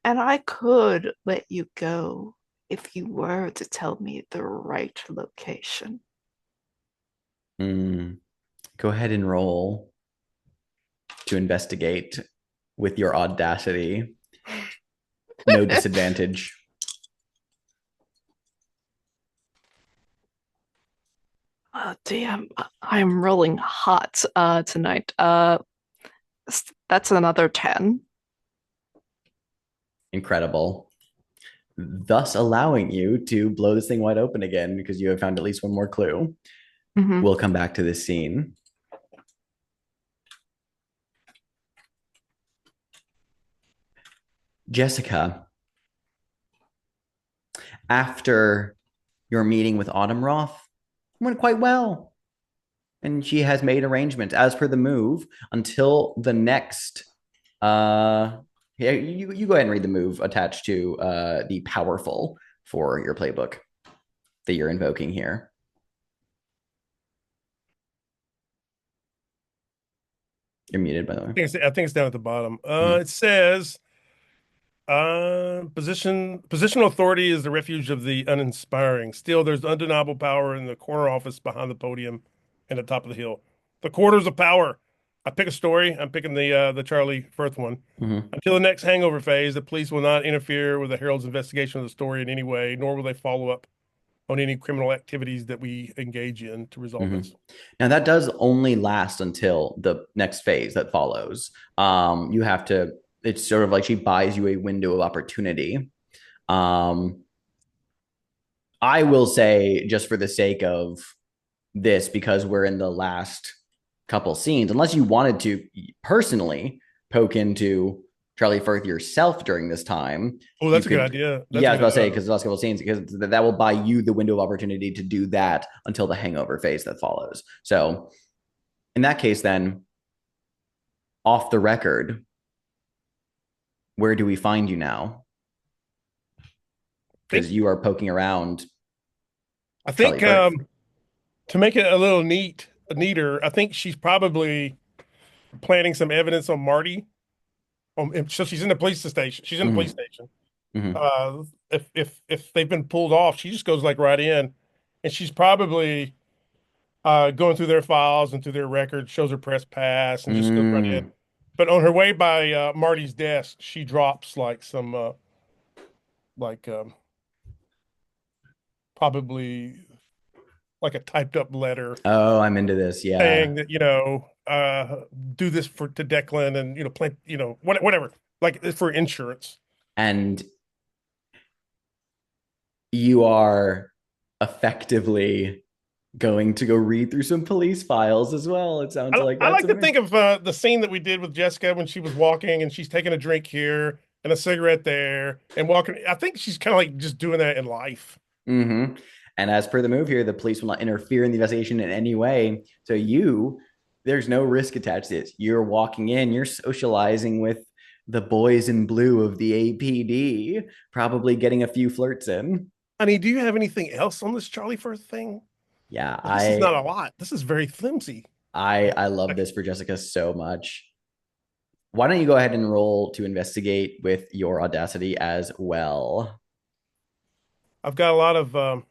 and I could let you go if you were to tell me the right location. Mm, go ahead and roll to investigate with your audacity. No disadvantage. Damn, I'm rolling hot tonight. That's another 10. Incredible. Thus allowing you to blow this thing wide open again because you have found at least one more clue. Mhm. We'll come back to this scene. Jessica, after your meeting with Autumn Roth, went quite well. And she has made arrangements as per the move until the next yeah, you go ahead and read the move attached to the powerful for your playbook that you're invoking here. You're muted, by the way. I think it's down at the bottom. Mhm. It says, positional authority is the refuge of the uninspiring. Still, there's undeniable power in the corner office behind the podium and the top of the hill. The quarters of power. I pick a story. I'm picking the Charlie Firth one. Mhm. Until the next hangover phase, the police will not interfere with the Herald's investigation of the story in any way, nor will they follow up on any criminal activities that we engage in to resolve Mhm. this. Now that does only last until the next phase that follows. You have to. It's sort of like she buys you a window of opportunity. Um, I will say, just for the sake of this, because we're in the last couple scenes, unless you wanted to personally poke into Charlie Firth yourself during this time, Oh, you that's a good could. idea. That's Yeah, I a was about to good say because the last couple of scenes, because that will buy you the window of opportunity to do that until the hangover phase that follows. So, in that case, then off the record, where do we find you now? think Because you are poking around I Charlie think Firth. to make it a little neater, I think she's probably planting some evidence on Marty. So she's in the police station. She's in the police Mm-hmm. station. Mm-hmm. If they've been pulled off, she just goes like right in, and she's probably going through their files and through their records, shows her press pass, and just goes right in. Mm. But on her way by Marty's desk, she drops like some like probably like a typed up letter Oh, I'm into this. Yeah. saying that do this for to Declan and plant whatever, like it's for insurance. And you are effectively going to go read through some police files as well. It sounds like I that's like to amazing. think of the scene that we did with Jessica when she was walking and she's taking a drink here and a cigarette there and walking. I think she's kind of like just doing that in life. Mm-hmm. And as per the move here, the police will not interfere in the investigation in any way. So you There's no risk attached to this. You're walking in, you're socializing with the boys in blue of the APD, probably getting a few flirts in. Honey, do you have anything else on this Charlie Firth thing? Yeah, This is not a lot. This is very flimsy. I love this for Jessica so much. Why don't you go ahead and roll to investigate with your audacity as well? I've got a lot of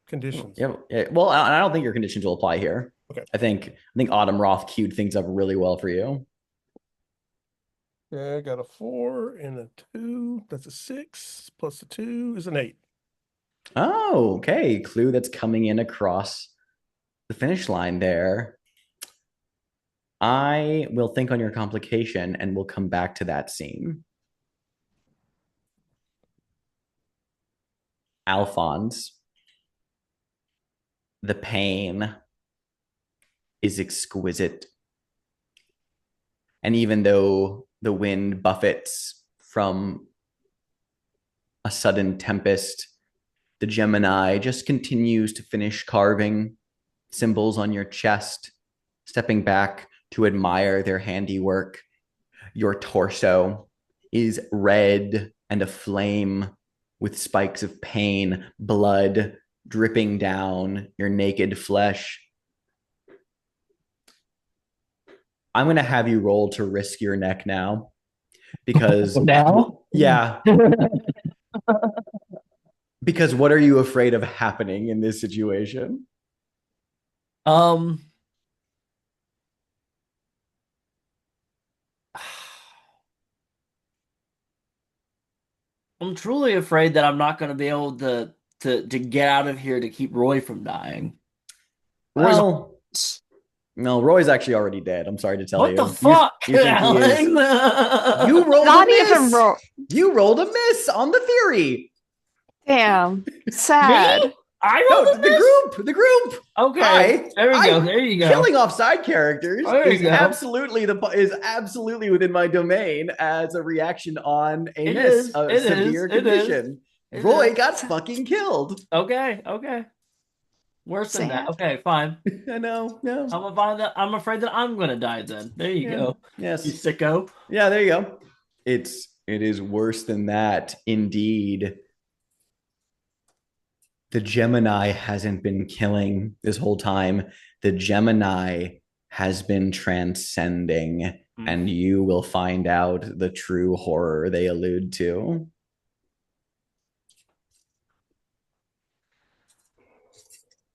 conditions. Yeah. Well, I don't think your conditions will apply here. Okay. I think Autumn Roth queued things up really well for you. Yeah, I got a 4 and a 2. That's a 6 plus a 2 is an 8. Oh, okay. Clue that's coming in across the finish line there. I will think on your complication and we'll come back to that scene. Alphonse, the pain is exquisite. And even though the wind buffets from a sudden tempest, the Gemini just continues to finish carving symbols on your chest, stepping back to admire their handiwork. Your torso is red and aflame with spikes of pain, blood dripping down your naked flesh. I'm going to have you roll to risk your neck now because Now? yeah. Because what are you afraid of happening in this situation? Um, I'm truly afraid that I'm not going to be able to get out of here to keep Roy from dying. Roy's Well, no, Roy's actually already dead. I'm sorry to tell what you. the fuck, You think he is? Alan? You rolled Not a miss. even roll. You rolled a miss on the theory. Damn. Sad. Me? I No, rolled a miss? the group. Okay, there we go. There you go. Killing off side characters There you is go. absolutely within my domain as a reaction on a It miss, is. a It severe is. It is. condition. It Roy is. got fucking killed. Okay. Worse than that. Sad. Okay, fine. I know. No. I'm afraid that I'm gonna die then. There you go. Yes. You sicko. Yeah, there you go. It is worse than that, indeed. The Gemini hasn't been killing this whole time. The Gemini has been transcending, and you will find out the true horror they allude to.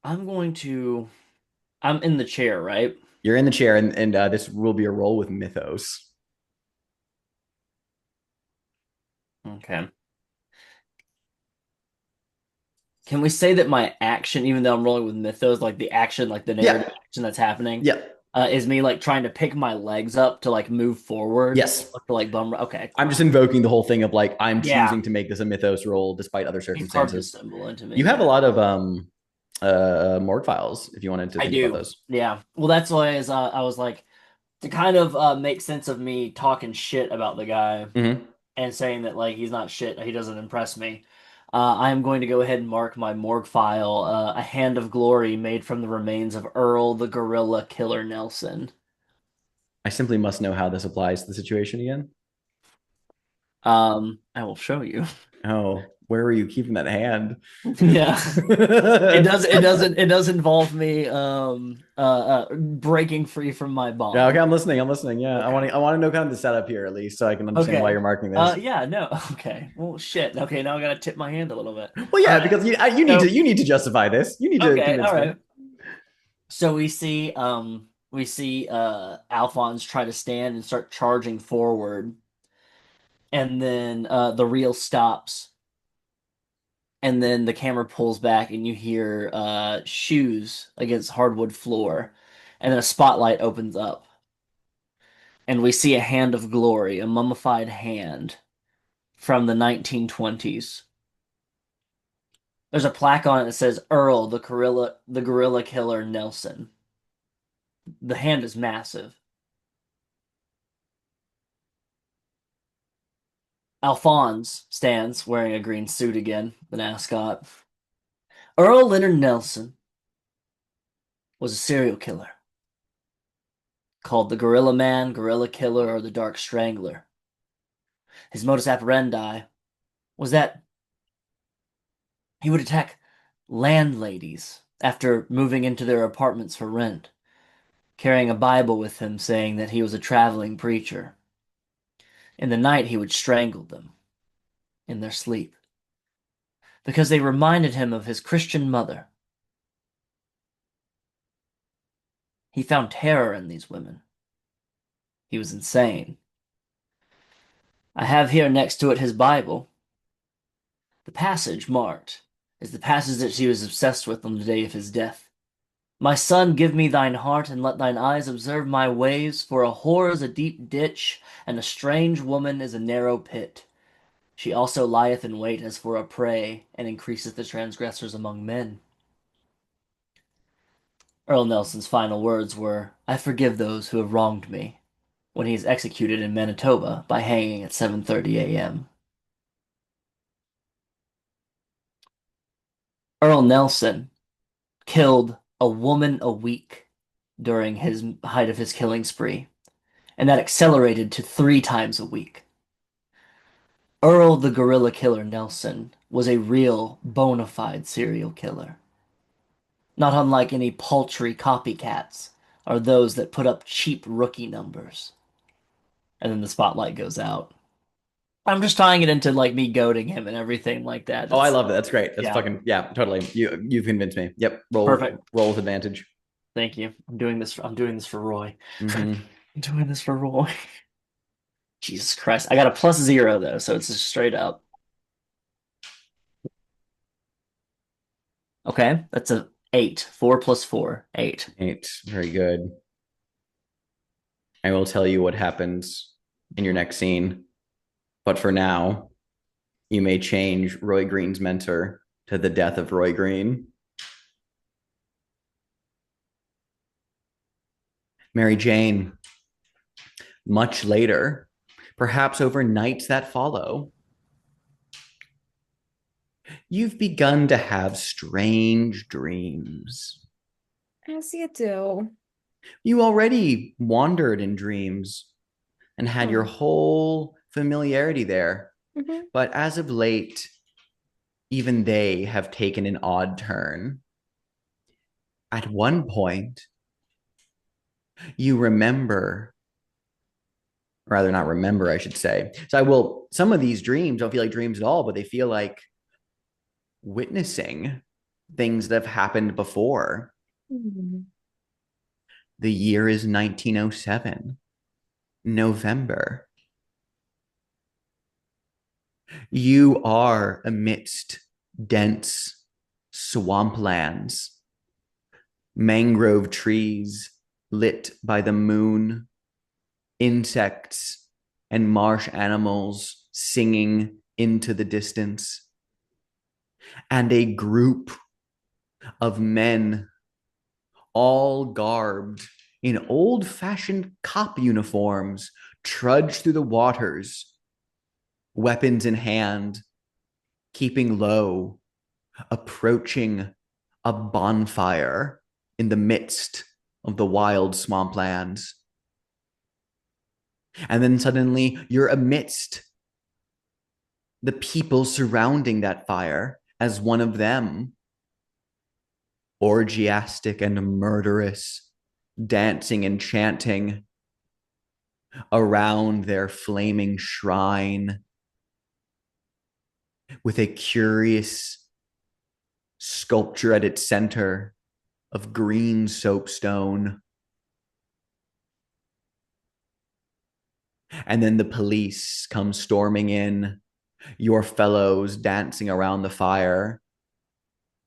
I'm in the chair, right? You're in the chair, and this will be a roll with Mythos. Okay. Can we say that my action, even though I'm rolling with Mythos, like the action, like the narrative action that's happening, is me like trying to pick my legs up to like move forward? Yes. To like bum. Okay. I'm just invoking the whole thing of like I'm choosing to make this a Mythos roll despite other circumstances. You have a lot of morgue files if you wanted to think about those. Yeah. Well, that's why I was like to kind of make sense of me talking shit about the guy and saying that like he's not shit, he doesn't impress me. I am going to go ahead and mark my morgue file, a hand of glory made from the remains of Earl the Gorilla Killer Nelson. I simply must know how this applies to the situation again. I will show you. Oh, where are you keeping that hand? Yeah. It does involve me breaking free from my bond. Yeah, okay, I'm listening. Yeah. Okay. I want to know kind of the setup here at least so I can understand why you're marking this. Yeah, no. Okay. Well, shit. Okay, now I gotta tip my hand a little bit. Well, yeah, because you need to justify this. You need to convince all right. me. So we see Alphonse try to stand and start charging forward. And then the reel stops. And then the camera pulls back and you hear shoes against hardwood floor. And then a spotlight opens up. And we see a hand of glory, a mummified hand from the 1920s. There's a plaque on it that says Earl, the gorilla killer Nelson. The hand is massive. Alphonse stands wearing a green suit again, the mascot. Earl Leonard Nelson was a serial killer. called the Gorilla Man, Gorilla Killer, or the Dark Strangler. His modus operandi was that he would attack landladies after moving into their apartments for rent, carrying a Bible with him saying that he was a traveling preacher. In the night, he would strangle them in their sleep because they reminded him of his Christian mother. He found terror in these women. He was insane. I have here next to it his Bible. The passage marked is the passage that she was obsessed with on the day of his death. My son, give me thine heart, and let thine eyes observe my ways, for a whore is a deep ditch, and a strange woman is a narrow pit. She also lieth in wait as for a prey, and increaseth the transgressors among men. Earl Nelson's final words were, I forgive those who have wronged me, when he is executed in Manitoba by hanging at 7:30 a.m. Earl Nelson killed a woman a week during his height of his killing spree, and that accelerated to 3 times a week. Earl the Gorilla Killer Nelson was a real, bona fide serial killer, not unlike any paltry copycats or those that put up cheap rookie numbers. And then the spotlight goes out. I'm just tying it into like me goading him and everything like that. Oh, I love it. That's great. That's Yeah. fucking yeah, totally. You've convinced me. Yep. Perfect. Roll with advantage. Thank you. I'm doing this for Roy. Mhm. I'm doing this for Roy. Jesus Christ. I got a +0 though, so it's just straight up. Okay, that's a 8. 4 + 4, 8. 8. Very good. I will tell you what happens in your next scene. But for now, you may change Roy Green's mentor to the death of Roy Green. Mary Jane, much later, perhaps over nights that follow, you've begun to have strange dreams. As you do. You already wandered in dreams and had your whole familiarity there. Mhm. But as of late, even they have taken an odd turn. At one point, you remember, rather not remember, I should say. Some of these dreams don't feel like dreams at all, but they feel like witnessing things that have happened before. Mhm. The year is 1907, November. You are amidst dense swamplands, mangrove trees lit by the moon, insects and marsh animals singing into the distance, and a group of men, all garbed in old-fashioned cop uniforms, trudge through the waters, weapons in hand, keeping low, approaching a bonfire in the midst of the wild swamplands. And then suddenly you're amidst the people surrounding that fire as one of them, orgiastic and murderous, dancing and chanting around their flaming shrine with a curious sculpture at its center of green soapstone. And then the police come storming in, your fellows dancing around the fire,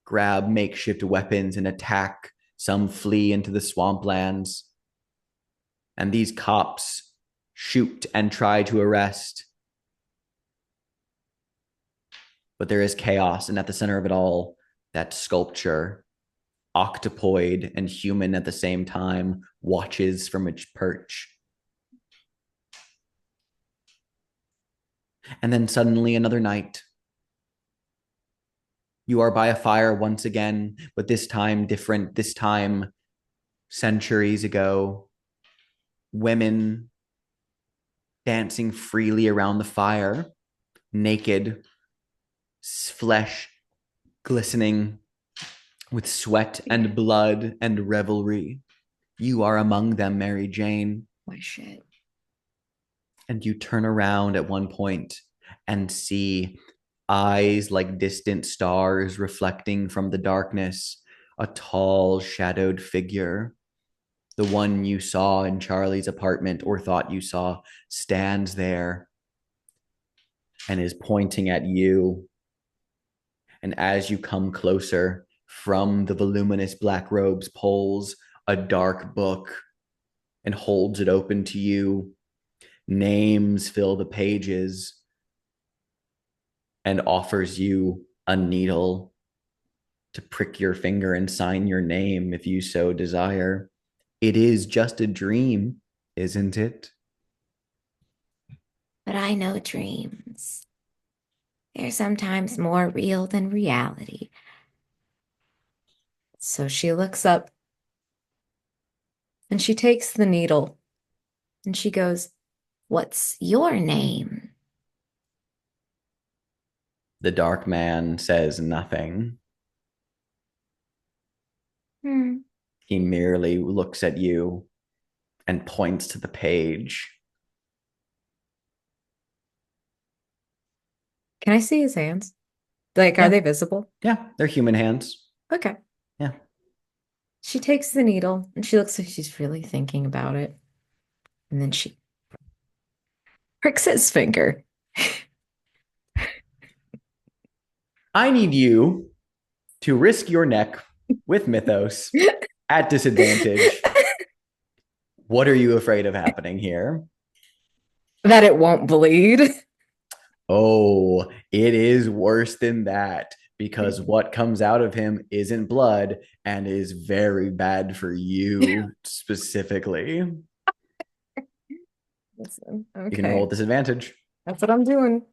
grab makeshift weapons and attack. Some flee into the swamplands. And these cops shoot and try to arrest. But there is chaos, and at the center of it all, that sculpture, octopoid and human at the same time, watches from its perch. And then suddenly another night. You are by a fire once again, but this time different, this time centuries ago. women dancing freely around the fire, naked, flesh glistening with sweat and blood and revelry. You are among them, Mary Jane. My shit. And you turn around at one point and see eyes like distant stars reflecting from the darkness, a tall, shadowed figure. The one you saw in Charlie's apartment or thought you saw stands there and is pointing at you. And as you come closer, from the voluminous black robes pulls a dark book and holds it open to you. Names fill the pages and offers you a needle to prick your finger and sign your name if you so desire. It is just a dream, isn't it? But I know dreams. They're sometimes more real than reality. So she looks up and she takes the needle and she goes, What's your name? The dark man says nothing. He merely looks at you and points to the page. Can I see his hands? Like, Yeah. are they visible? Yeah, they're human hands. Okay. Yeah. She takes the needle and she looks like she's really thinking about it. And then she pricks his finger. I need you to risk your neck with Mythos at disadvantage. What are you afraid of happening here? That it won't bleed. Oh, it is worse than that because what comes out of him isn't blood and is very bad for you specifically. Listen, You can roll okay. at disadvantage. That's what I'm doing.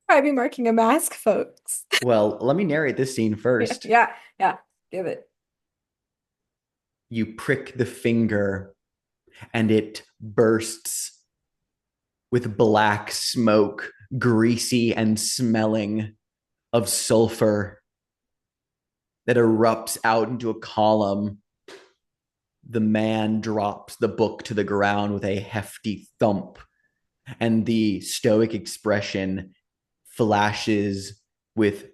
I'd be marking a mask, folks. Well, let me narrate this scene first. Yeah, give it. You prick the finger and it bursts with black smoke, greasy and smelling of sulfur that erupts out into a column. The man drops the book to the ground with a hefty thump, and the stoic expression flashes with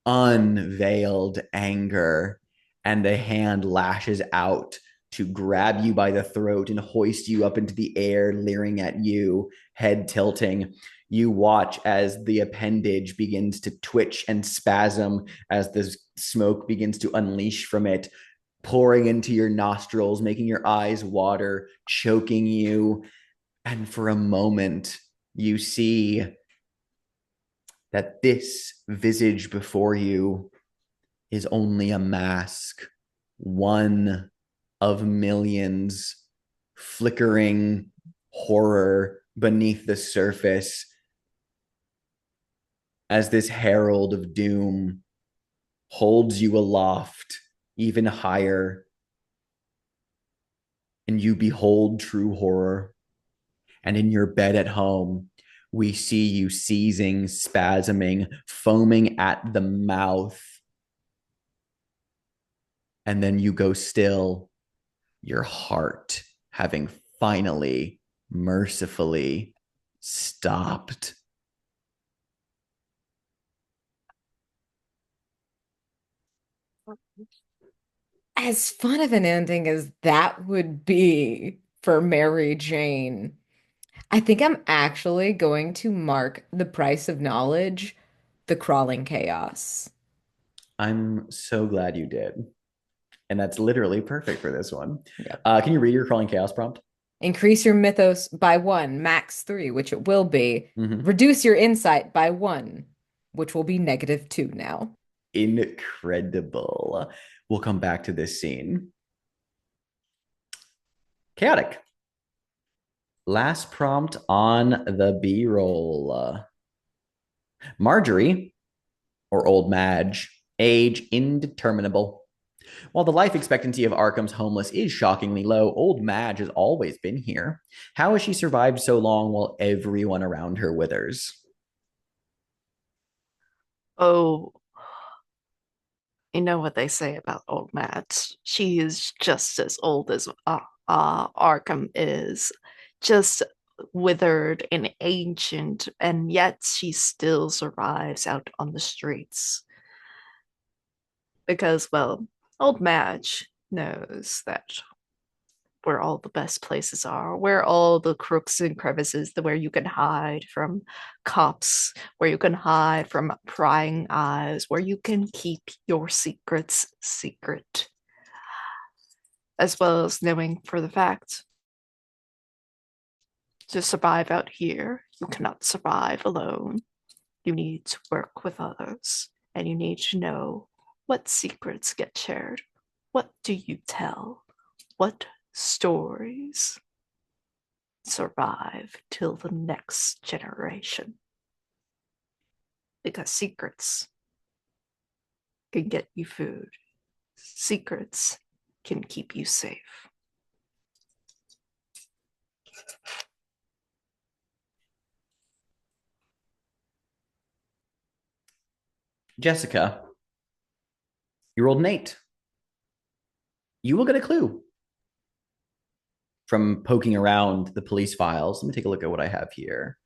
unveiled anger, and the hand lashes out to grab you by the throat and hoist you up into the air, leering at you, head tilting. You watch as the appendage begins to twitch and spasm as the smoke begins to unleash from it, pouring into your nostrils, making your eyes water, choking you. And for a moment, you see that this visage before you is only a mask, one of millions, flickering horror beneath the surface as this herald of doom holds you aloft even higher, and you behold true horror. And in your bed at home, we see you seizing, spasming, foaming at the mouth. And then you go still, your heart having finally, mercifully stopped. As fun of an ending as that would be for Mary Jane, I think I'm actually going to mark the price of knowledge, the crawling chaos. I'm so glad you did. And that's literally perfect for this one. Yep. Can you read your crawling chaos prompt? Increase your mythos by 1, max 3, which it will be. Reduce your insight by 1, which will be -2 now. Incredible. We'll come back to this scene. Chaotic. Last prompt on the B-roll. Marjorie or Old Madge. Age indeterminable. While the life expectancy of Arkham's homeless is shockingly low, Old Madge has always been here. How has she survived so long while everyone around her withers? Oh, you know what they say about old Matt. She is just as old as Arkham is, just withered and ancient, and yet she still survives out on the streets. Because, well, old Madge knows that where all the best places are, where all the crooks and crevices, where you can hide from cops, where you can hide from prying eyes, where you can keep your secrets secret, as well as knowing for the fact to survive out here, you cannot survive alone. You need to work with others, and you need to know what secrets get shared. What do you tell? What stories survive till the next generation? Because secrets can get you food, secrets can keep you safe. Jessica, you rolled an 8. You will get a clue from poking around the police files. Let me take a look at what I have here.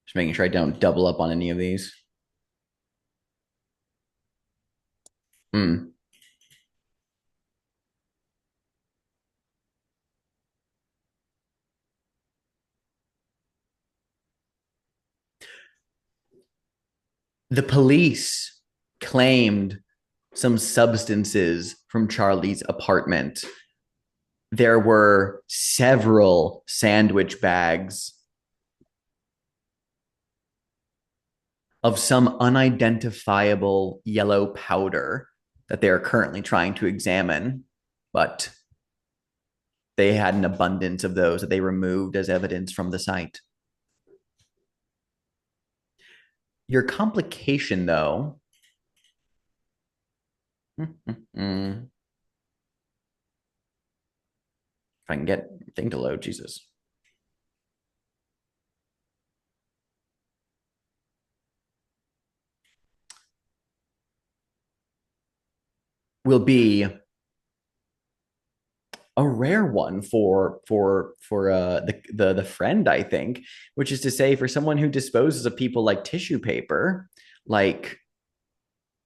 Just making sure I don't double up on any of these. The police claimed some substances from Charlie's apartment. There were several sandwich bags of some unidentifiable yellow powder that they are currently trying to examine, but they had an abundance of those that they removed as evidence from the site. Your complication, though, if I can get thing to load, Jesus. Will be a rare one for the friend, I think, which is to say, for someone who disposes of people like tissue paper, like,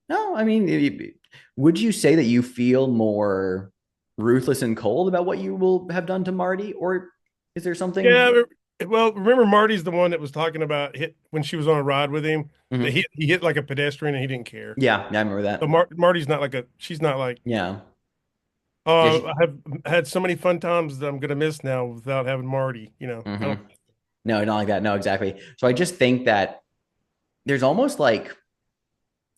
no, I mean, would you say that you feel more ruthless and cold about what you will have done to Marty, or is there something? Yeah, well, remember Marty's the one that was talking about hit when she was on a ride with him. That Mhm. he hit like a pedestrian and he didn't care. Yeah, I remember that. So Marty's not like she's not like, Yeah. I have had so many fun times that I'm gonna miss now without having Marty. I don't. No, not like that. No, exactly. So I just think that there's almost like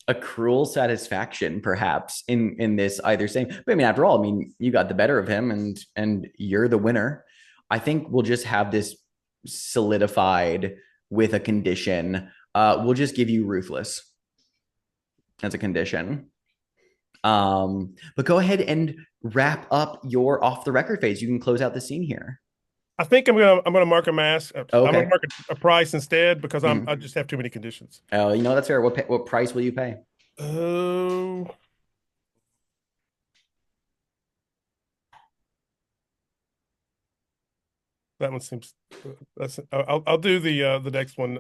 a cruel satisfaction, perhaps, in this either saying, but I mean, after all, I mean, you got the better of him, and you're the winner. I think we'll just have this solidified with a condition. We'll just give you ruthless as a condition. But go ahead and wrap up your off the record phase. You can close out the scene here. I think I'm gonna mark a mask. I'm Okay. gonna mark a price instead because I just have too many conditions. Oh, you know, that's fair. What price will you pay? Oh, that one seems. I'll do the next one.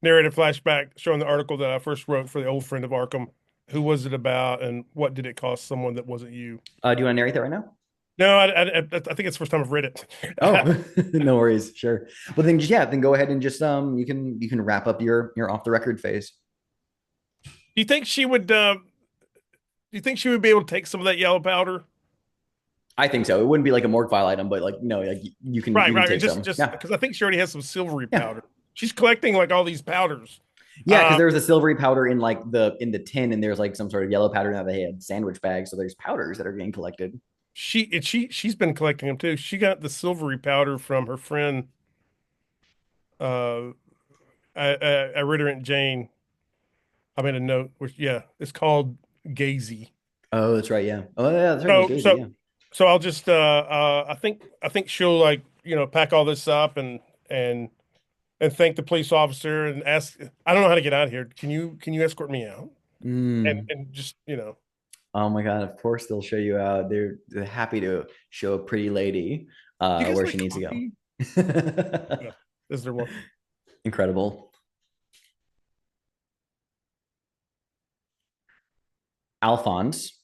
Narrative flashback showing the article that I first wrote for the old friend of Arkham. Who was it about, and what did it cost someone that wasn't you? Do you want to narrate that right now? No, I think it's the first time I've read it. Oh, no worries. Sure. Well, then just, yeah, then go ahead and just you can wrap up your off the record phase. Do you think she would? Do you think she would be able to take some of that yellow powder? I think so. It wouldn't be like a morgue file item, but like no, like you can Right. take Just some. just Yeah. because I think she already has some silvery Yeah. powder. She's collecting like all these powders. Yeah, because there was a silvery powder in the tin, and there's like some sort of yellow powder now. They had sandwich bags, so there's powders that are getting collected. she's been collecting them too. She got the silvery powder from her friend. Uh, I read her Aunt Jane. I made a note. Which yeah, it's called Gazy. Oh, that's right. Yeah. Oh, yeah. That's right. It was So Gazy. so Yeah. so I'll just I think she'll like pack all this up and and thank the police officer and ask. I don't know how to get out of here. Can you escort me out? Mm. And just Oh my God. Of course, they'll show you out. They're happy to show a pretty lady do you guys where like she needs to coffee? go. Yeah, is there one? Incredible. Alphonse,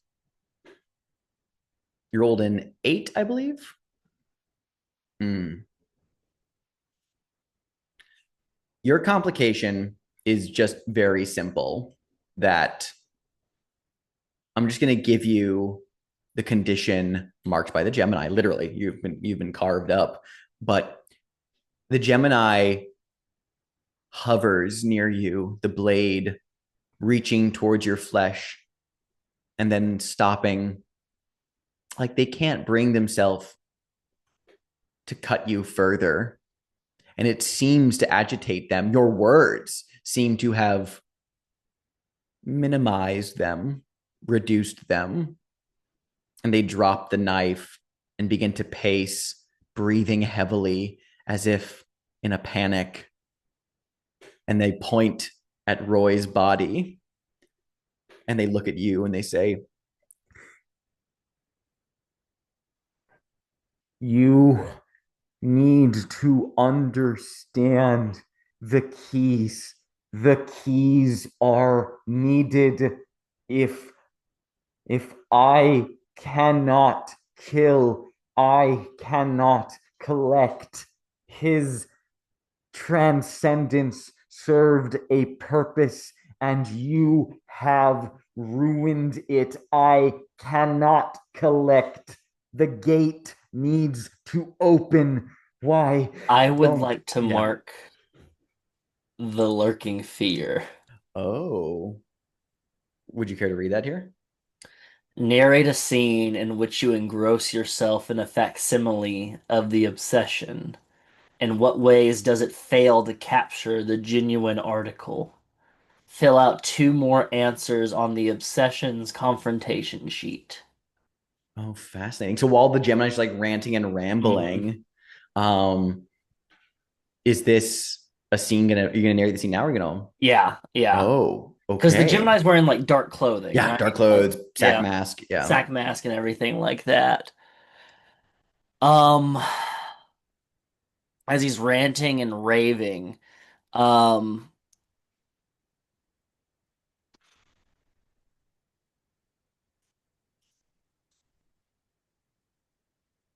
you're old in eight, I believe. Mm. Your complication is just very simple. That I'm just going to give you the condition marked by the Gemini. Literally, you've been carved up, but the Gemini hovers near you, the blade reaching towards your flesh and then stopping. Like they can't bring themselves to cut you further. And it seems to agitate them. Your words seem to have minimized them, reduced them. And they drop the knife and begin to pace, breathing heavily as if in a panic. And they point at Roy's body and they look at you and they say, You need to understand the keys. The keys are needed. If I cannot kill, I cannot collect. His transcendence served a purpose, and you have ruined it. I cannot collect. The gate needs to open. Why I would don't like to yeah. mark the lurking fear. Oh, would you care to read that here? Narrate a scene in which you engross yourself in a facsimile of the obsession. In what ways does it fail to capture the genuine article? Fill out two more answers on the obsession's confrontation sheet. Oh, fascinating. So while the Gemini's like ranting and Mhm. rambling, um, is this a scene gonna are you gonna narrate the scene now or are you gonna Yeah, yeah. oh, Because the okay. Gemini's wearing like dark clothing, Yeah, right? dark Like, clothes, sack yeah, mask. Yeah. sack mask and everything like that. Um, as he's ranting and raving, um,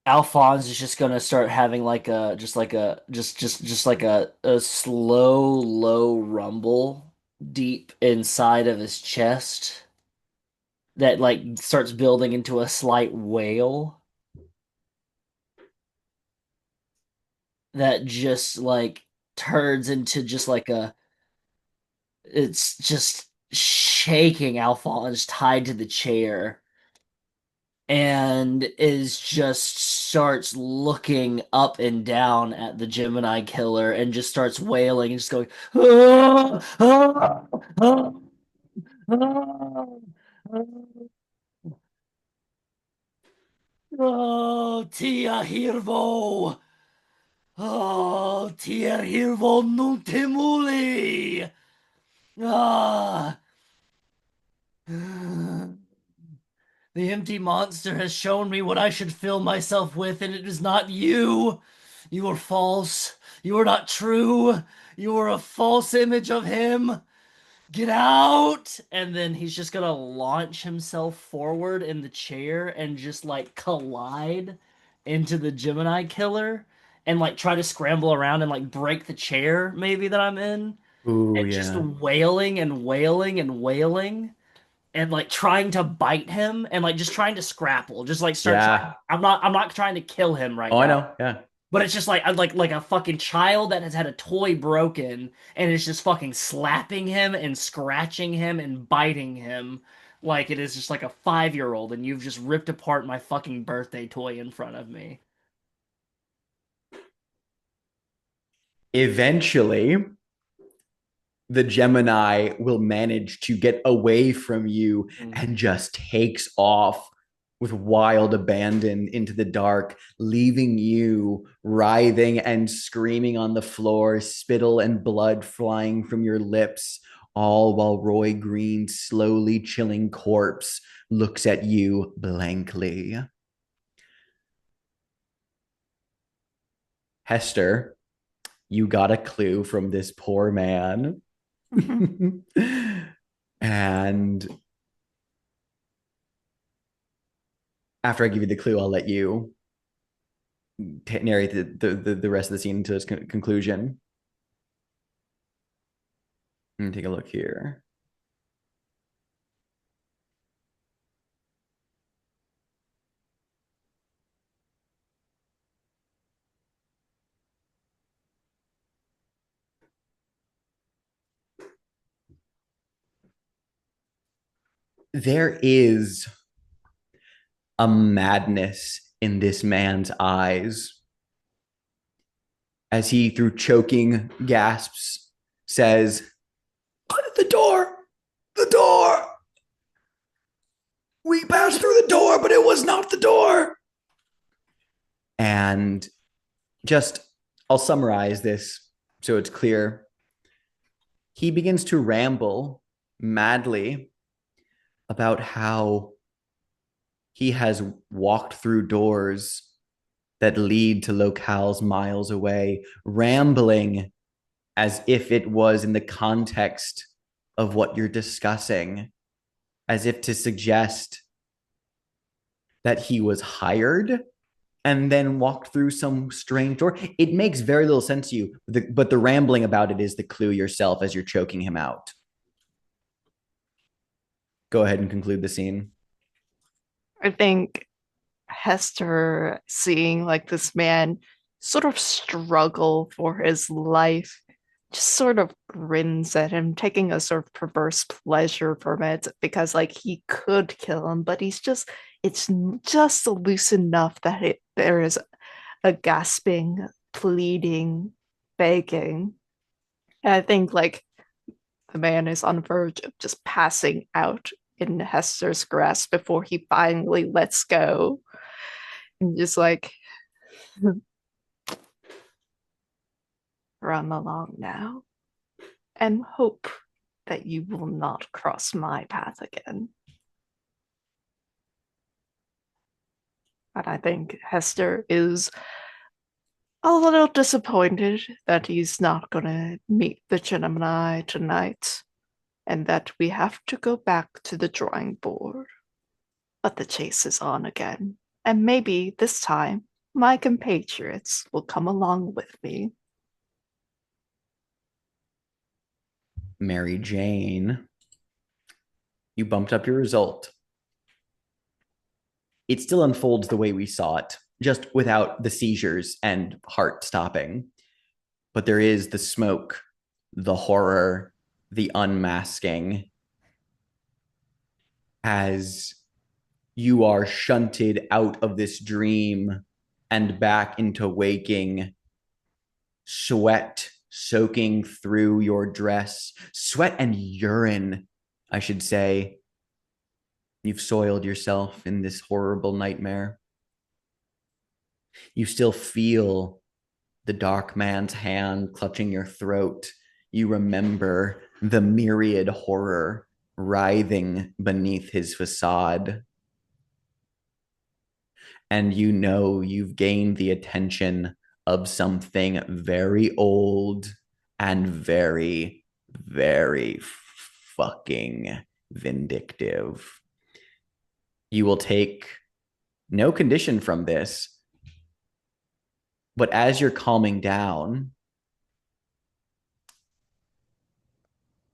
Alphonse is just gonna start having like a just like a slow, low rumble deep inside of his chest that like starts building into a slight wail that just like turns into just like a it's just shaking Alphonse tied to the chair and is just starts looking up and down at the Gemini killer and just starts wailing and just going, "Ah, ah, ah, ah, ah, oh, Tia Hirvo! Oh, Tia Hirvo non te muli! Ah! The empty monster has shown me what I should fill myself with, and it is not you. You are false. You are not true. You are a false image of him. Get out! And then he's just gonna launch himself forward in the chair and just like collide into the Gemini killer and like try to scramble around and like break the chair maybe that I'm in. Ooh, And just yeah. wailing and wailing and wailing and like trying to bite him and like just trying to scrapple, just like start trying. Yeah. I'm not trying to kill him right Oh, I now, know. Yeah. but it's just like like a fucking child that has had a toy broken and is just fucking slapping him and scratching him and biting him like it is just like a 5-year-old and you've just ripped apart my fucking birthday toy in front of me. Eventually, the Gemini will manage to get away from you and just takes off with wild abandon into the dark, leaving you writhing and screaming on the floor, spittle and blood flying from your lips, all while Roy Green's slowly chilling corpse looks at you blankly. Hester, you got a clue from this poor man. And after I give you the clue, I'll let you narrate the rest of the scene to its conclusion. Let me take a look here. There is a madness in this man's eyes as he, through choking gasps, says, "The door! The door! We passed through the door, but it was not the door!" And just, I'll summarize this so it's clear. He begins to ramble madly about how he has walked through doors that lead to locales miles away, rambling as if it was in the context of what you're discussing, as if to suggest that he was hired and then walked through some strange door. It makes very little sense to you, but the rambling about it is the clue yourself as you're choking him out. Go ahead and conclude the scene. I think Hester seeing like this man sort of struggle for his life just sort of grins at him, taking a sort of perverse pleasure from it because like he could kill him, but it's just loose enough that there is a gasping, pleading, begging. And I think like the man is on the verge of just passing out in Hester's grasp before he finally lets go. And just like, run along now and hope that you will not cross my path again. And I think Hester is a little disappointed that he's not going to meet the Gemini tonight and that we have to go back to the drawing board. But the chase is on again, and maybe this time my compatriots will come along with me. Mary Jane, you bumped up your result. It still unfolds the way we saw it, just without the seizures and heart stopping. But there is the smoke, the horror, the unmasking, as you are shunted out of this dream and back into waking, sweat soaking through your dress, sweat and urine, I should say. You've soiled yourself in this horrible nightmare. You still feel the dark man's hand clutching your throat. You remember the myriad horror writhing beneath his facade. And you know you've gained the attention of something very old and very, very fucking vindictive. You will take no condition from this, but as you're calming down,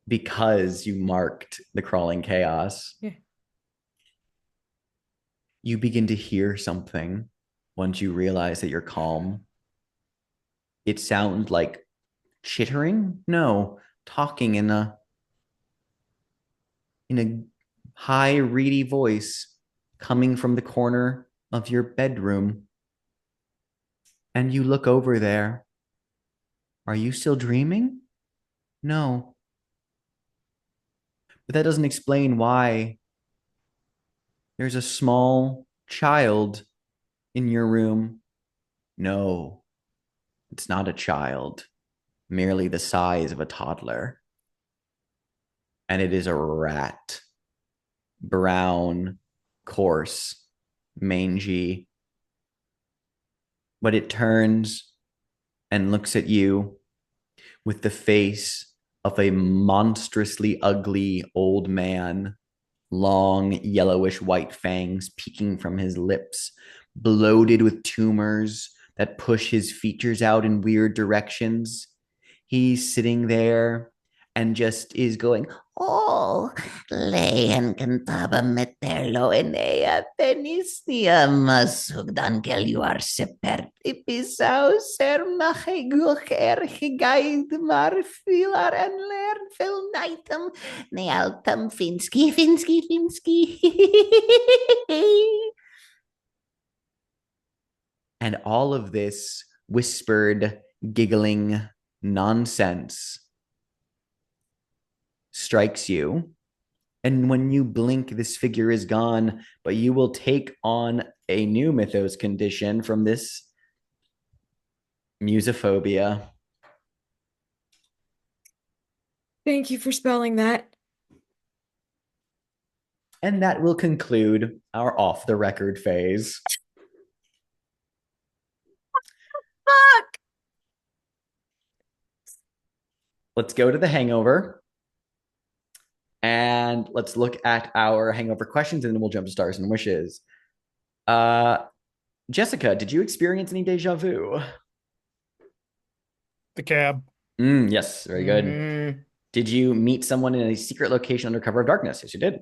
because you marked the crawling chaos, you begin to hear something once you realize that you're calm. It sounds like chittering? No, talking in a high, reedy voice coming from the corner of your bedroom. And you look over there. Are you still dreaming? No. But that doesn't explain why there's a small child in your room. No, it's not a child, merely the size of a toddler. And it is a rat. Brown, coarse, mangy. But it turns and looks at you with the face of a monstrously ugly old man, long yellowish white fangs peeking from his lips, bloated with tumors that push his features out in weird directions. He's sitting there and just is going, Oh, leien cantaba meterlo en ella penisnia masugdan keljuar seper ipisau ser machegucher gegaid marfilar en lern fel naitem nealtam finski. and all of this whispered, giggling nonsense strikes you. And when you blink, this figure is gone, but you will take on a new mythos condition from this musophobia. Thank you for spelling that. And that will conclude our off the record phase. Fuck! Let's go to the hangover. And let's look at our hangover questions, and then we'll jump to stars and wishes. Jessica, did you experience any deja vu? The cab. Yes, very good. Mm, Did you meet someone in a secret location under cover of darkness? Yes, you did.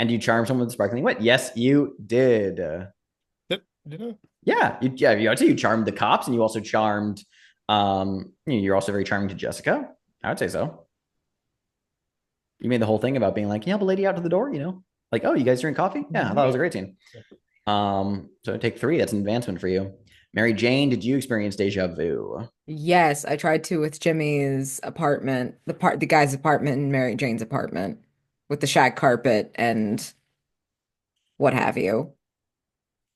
And you charmed someone with sparkling wit? Yes, you did. Did I? Yeah, I'd say you charmed the cops, and you also charmed. You're also very charming to Jessica. I would say so. You made the whole thing about being like, you help a lady out to the door, like, oh, you guys drink coffee? Yeah, I thought it was a great scene. So take 3. That's an advancement for you. Mary Jane, did you experience deja vu? yes, I tried to with Jimmy's apartment, the guy's apartment and Mary Jane's apartment with the shag carpet and what have you.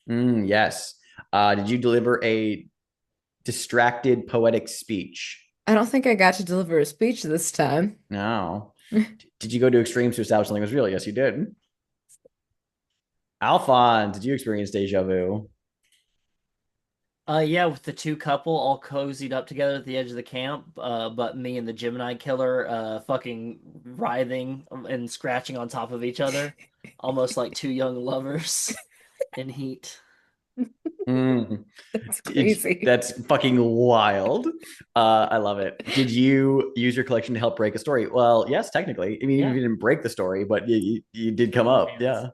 Yes. Did you deliver a distracted poetic speech? I don't think I got to deliver a speech this time. No. Did you go to extremes to establish something was real? Yes, you did. Alphon, did you experience deja vu? Yeah, with the two couple all cozied up together at the edge of the camp, but me and the Gemini killer fucking writhing and scratching on top of each other, almost like two young lovers in heat. That's crazy. That's fucking wild. I love it. Did you use your collection to help break a story? Well, yes, technically. I mean, Yeah. you didn't break the story, but you did come up. Yeah.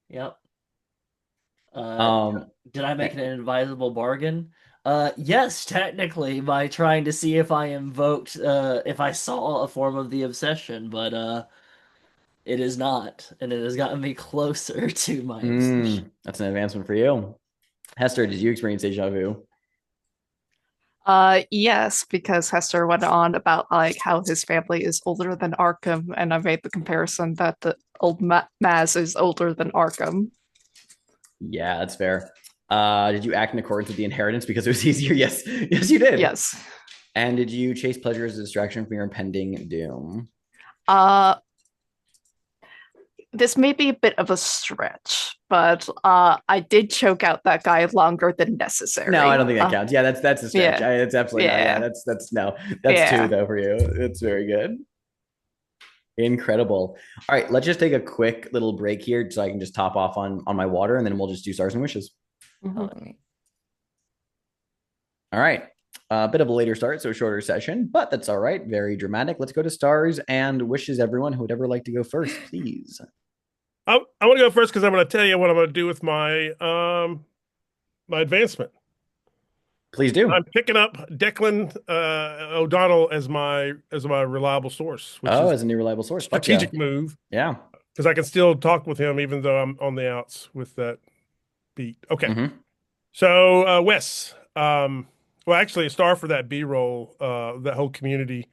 Yep. Um, Did I make an advisable bargain? Yes, technically, by trying to see if I invoked, if I saw a form of the obsession, but it is not, and it has gotten me closer to my obsession. that's an advancement for you. Hester, did you experience deja vu? Yes, because Hester went on about like how his family is older than Arkham, and I made the comparison that the old Maz is older than Arkham. Yeah, that's fair. Did you act in accordance with the inheritance because it was easier? Yes. Yes, you did. Yes. And did you chase pleasure as a distraction from your impending doom? This may be a bit of a stretch, but I did choke out that guy longer than necessary. No, I don't think that counts. Yeah, that's a stretch. Yeah. It's absolutely not. Yeah, that's no. That's Yeah. 2 though for you. It's very good. Incredible. All right, let's just take a quick little break here so I can just top off on my water, and then we'll just do stars and wishes. Mhm. All right. A bit of a later start, so a shorter session, but that's all right. Very dramatic. Let's go to stars and wishes, everyone. Who would ever like to go first, please? I want to go first because I'm going to tell you what I'm going to do with my my advancement. Please do. I'm picking up Declan O'Donnell as my reliable source, which Oh, is as a new reliable a source. Fuck yeah. strategic move Yeah. because I can still talk with him even though I'm on the outs with that beat. Okay. Hmm. So Wes, well, actually, a star for that B-roll. That whole community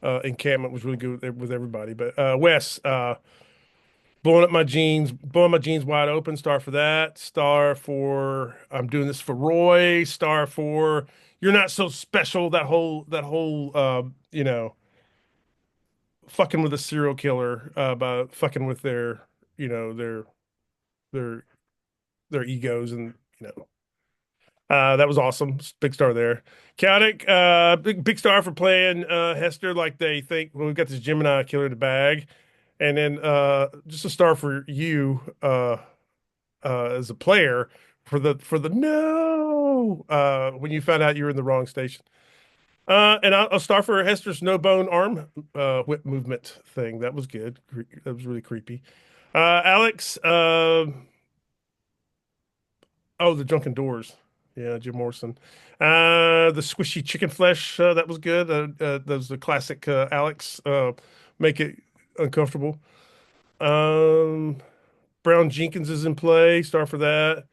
encampment was really good with everybody. But Wes, blowing my jeans wide open. Star for that. Star for I'm doing this for Roy. Star for you're not so special. That whole fucking with a serial killer by fucking with their you know their their egos and you know. That was awesome. Big star there. Chaotic, big star for playing Hester like they think. Well, we've got this Gemini killer in the bag. And then just a star for you as a player for the no when you found out you were in the wrong station. And I'll star for Hester's no bone arm whip movement thing. That was good. That was really creepy. Alex, oh, the Drunken Doors. Yeah, Jim Morrison. The squishy chicken flesh, that was good. That was the classic Alex. Make it uncomfortable. Um, Brown Jenkins is in play. Star for that.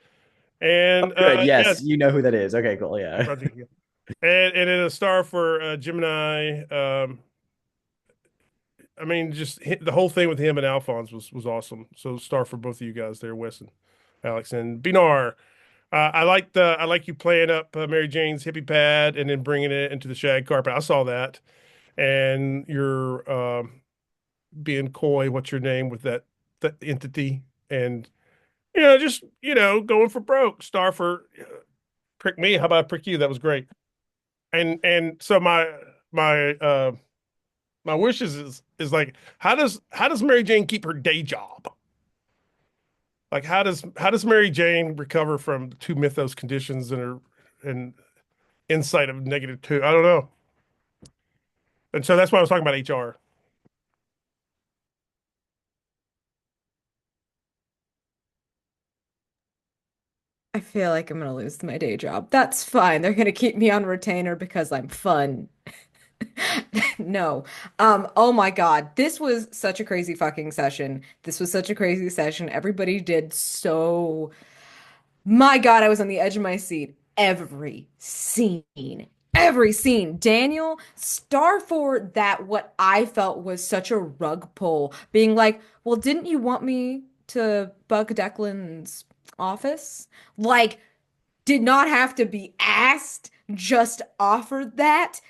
Oh, And good. yeah, Yes, you know who that is. Okay, cool. Yeah. Brown Jenkins. And then a star for Gemini. I mean, just the whole thing with him and Alphonse was awesome. So star for both of you guys there, Wes and Alex and Binar. I like you playing up Mary Jane's hippie pad and then bringing it into the shag carpet. I saw that, and you're being coy. What's your name with that entity? And just going for broke. Star for prick me. How about I prick you? That was great. And so my my wishes is like how does Mary Jane keep her day job? Like how does Mary Jane recover from two mythos conditions and her and insight of -2? I don't know. And so that's why I was talking about HR. I feel like I'm gonna lose my day job. That's fine. They're gonna keep me on retainer because I'm fun. No. Oh my God. This was such a crazy fucking session. This was such a crazy session. Everybody did so. My God, I was on the edge of my seat. Every scene. Every scene. Daniel, star for that, what I felt was such a rug pull, being like, well, didn't you want me to bug Declan's office? Like, did not have to be asked, just offered that.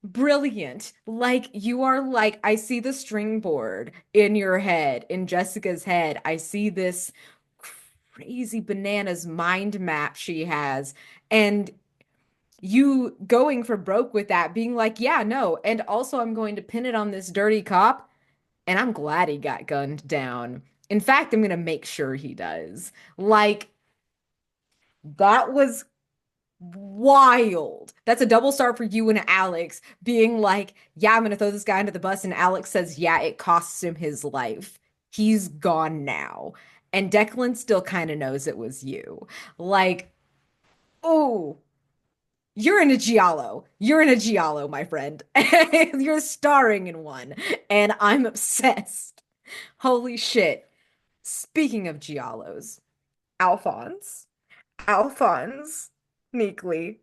Brilliant. Like you are like, I see the string board in your head, in Jessica's head. I see this crazy bananas mind map she has. And you going for broke with that, being like, yeah, no. And also, I'm going to pin it on this dirty cop. And I'm glad he got gunned down. In fact, I'm going to make sure he does. Like, that was wild. That's a double star for you and Alex being like, yeah, I'm gonna throw this guy under the bus. And Alex says, yeah, it costs him his life. He's gone now. And Declan still kind of knows it was you. Like, oh, you're in a Giallo. You're in a Giallo, my friend. You're starring in one. And I'm obsessed. Holy shit. Speaking of Giallos, Alphonse. Alphonse, Meekly.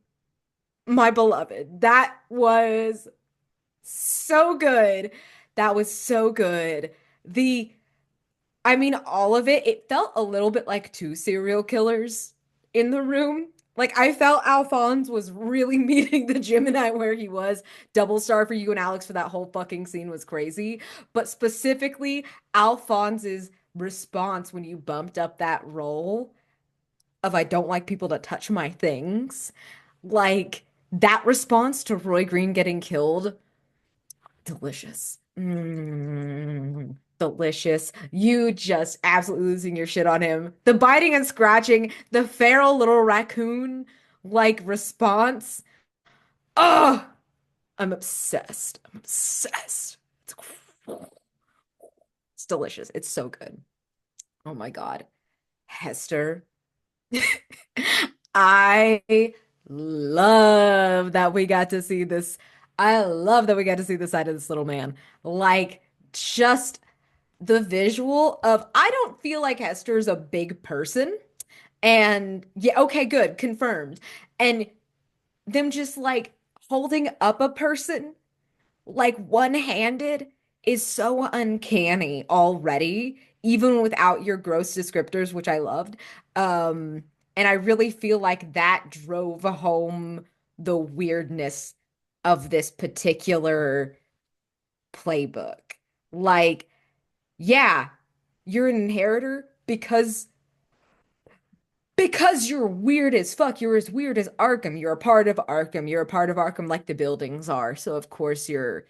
My beloved. That was so good. That was so good. The, I mean, all of it, it felt a little bit like two serial killers in the room. Like, I felt Alphonse was really meeting the Gemini where he was. Double star for you and Alex for that whole fucking scene was crazy. But specifically, Alphonse's response when you bumped up that role of I don't like people to touch my things. Like that response to Roy Green getting killed, delicious. Delicious. You just absolutely losing your shit on him. The biting and scratching, the feral little raccoon like response. Oh, I'm obsessed. I'm obsessed. It's delicious. It's so good. Oh my God. Hester. I love that we got to see this. I love that we got to see the side of this little man. Like, just the visual of, I don't feel like Hester's a big person. And yeah, okay, good, confirmed. And them just like holding up a person like one-handed is so uncanny already, even without your gross descriptors, which I loved. Um, and I really feel like that drove home the weirdness of this particular playbook. Like, yeah, you're an inheritor because you're weird as fuck. You're as weird as Arkham. You're a part of Arkham. You're a part of Arkham like the buildings are. So of course you're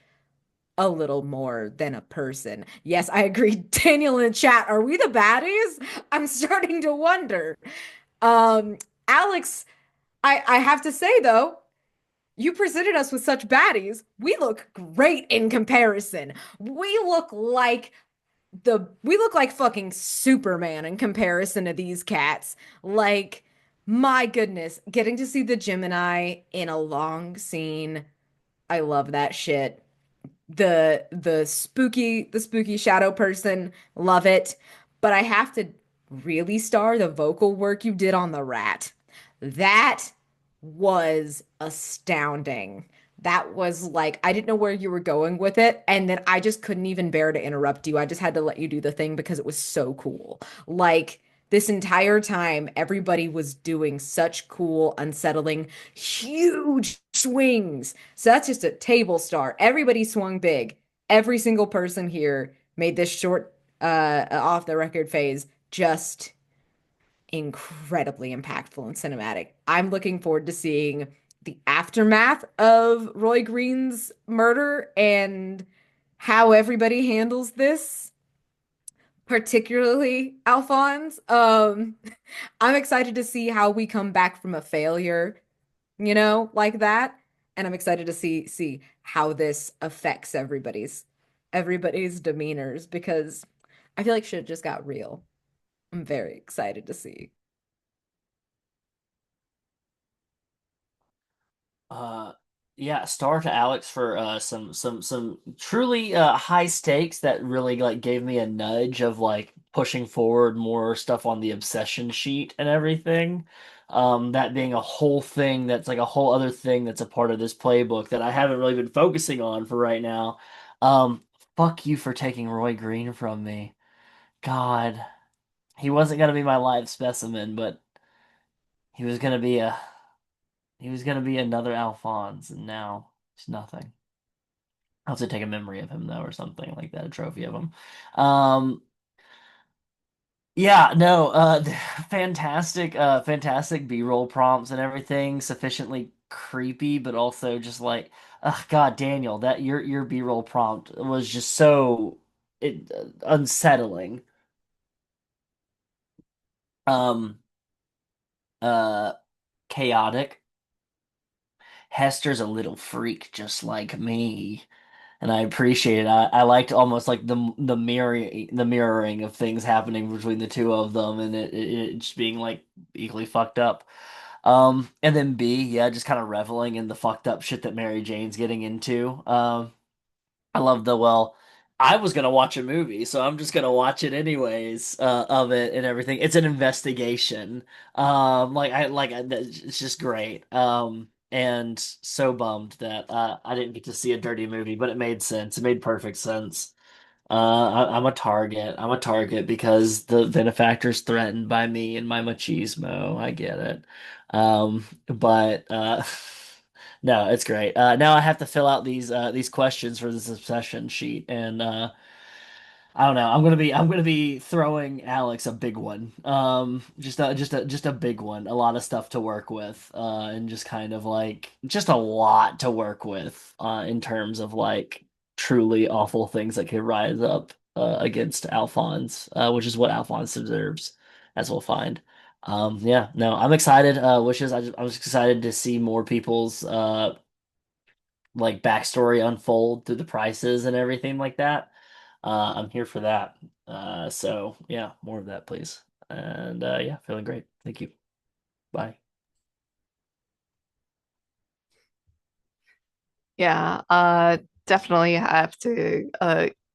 a little more than a person. Yes, I agree. Daniel in the chat, are we the baddies? I'm starting to wonder. Um, Alex, I have to say though, you presented us with such baddies. We look great in comparison. We look like fucking Superman in comparison to these cats. Like, my goodness, getting to see the Gemini in a long scene. I love that shit. The spooky shadow person, love it. But I have to really star the vocal work you did on the rat. That was astounding. That was like, I didn't know where you were going with it, and then I just couldn't even bear to interrupt you. I just had to let you do the thing because it was so cool. Like, this entire time, everybody was doing such cool, unsettling, huge swings. So that's just a table star. Everybody swung big. Every single person here made this short, off the record phase just incredibly impactful and cinematic. I'm looking forward to seeing the aftermath of Roy Greene's murder and how everybody handles this, particularly Alphonse. I'm excited to see how we come back from a failure, like that. And I'm excited to see how this affects everybody's demeanors because I feel like shit just got real. I'm very excited to see. Uh, yeah, star to Alex for some truly high stakes that really like gave me a nudge of like pushing forward more stuff on the obsession sheet and everything. That being a whole thing that's like a whole other thing that's a part of this playbook that I haven't really been focusing on for right now. Um, Fuck you for taking Roy Green from me. God, he wasn't gonna be my live specimen, but he was gonna be a he was gonna be another Alphonse, and now it's nothing. I'll have to take a memory of him though, or something like that, a trophy of him. Um, yeah, no, fantastic B-roll prompts and everything, sufficiently creepy, but also just like, God, Daniel, that your B-roll prompt was just so unsettling. Um, uh, Chaotic. Hester's a little freak just like me. And I appreciate it. I liked almost like the mirroring of things happening between the two of them, and it just being like equally fucked up. And then B, yeah, just kind of reveling in the fucked up shit that Mary Jane's getting into. I love the well. I was gonna watch a movie, so I'm just gonna watch it anyways, of it and everything. It's an investigation. It's just great. And so bummed that I didn't get to see a dirty movie, but it made sense. It made perfect sense. I'm a target. I'm a target because the benefactor's threatened by me and my machismo. I get it. But no, it's great. Now I have to fill out these questions for this obsession sheet, and I don't know. I'm gonna be throwing Alex a big one. Just a big one. A lot of stuff to work with, and just kind of like just a lot to work with, in terms of like truly awful things that could rise up against Alphonse, which is what Alphonse deserves, as we'll find. Yeah, no, I'm excited. I was excited to see more people's like backstory unfold through the prices and everything like that. I'm here for that. So yeah, more of that, please. And yeah, feeling great. Thank you. Bye. Yeah, definitely have to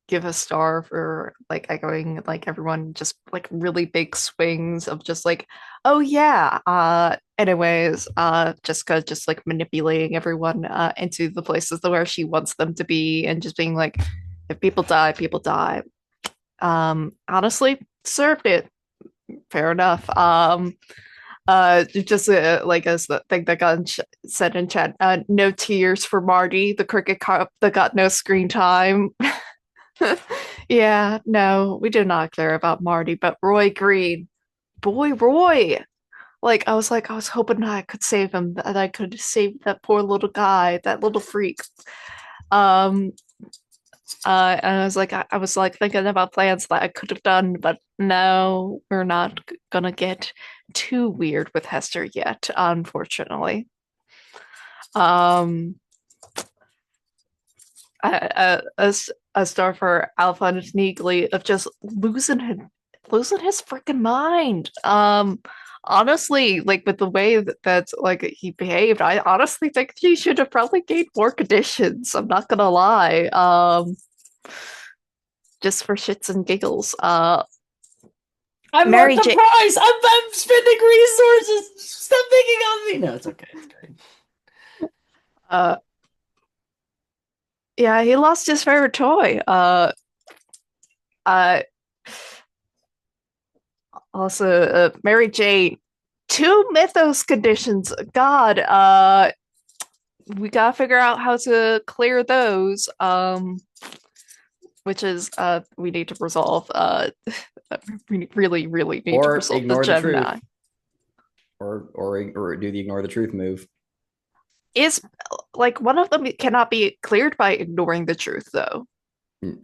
give a star for like echoing like everyone just like really big swings of just like, oh yeah. Anyways, Jessica just like manipulating everyone into the places where she wants them to be and just being like, if people die, people die. Honestly, served it. Fair enough. Just like as the thing that got said in chat, no tears for Marty, the cricket cop that got no screen time. Yeah, no, we do not care about Marty, but Roy Green, boy, Roy. I was hoping I could save him, that I could save that poor little guy, that little freak. Um, and I was like thinking about plans that I could have done, but no, we're not gonna get too weird with Hester yet, unfortunately. Um, a star for Alpha and Neagley of just losing his freaking mind. Honestly, like with the way that like he behaved, I honestly think he should have probably gained more conditions. I'm not gonna lie. Just for shits and giggles. I marked Mary the J. price. I'm spending resources. Stop thinking on me. No, it's okay. It's great. Uh, yeah, he lost his favorite toy. Uh, Also, Mary J. Two Mythos conditions. God, we gotta figure out how to clear those. Which is we need to resolve. We really, really need to Or resolve the ignore the truth. Gemini. Or do the ignore the truth move. Is like one of them cannot be cleared by ignoring the truth, though.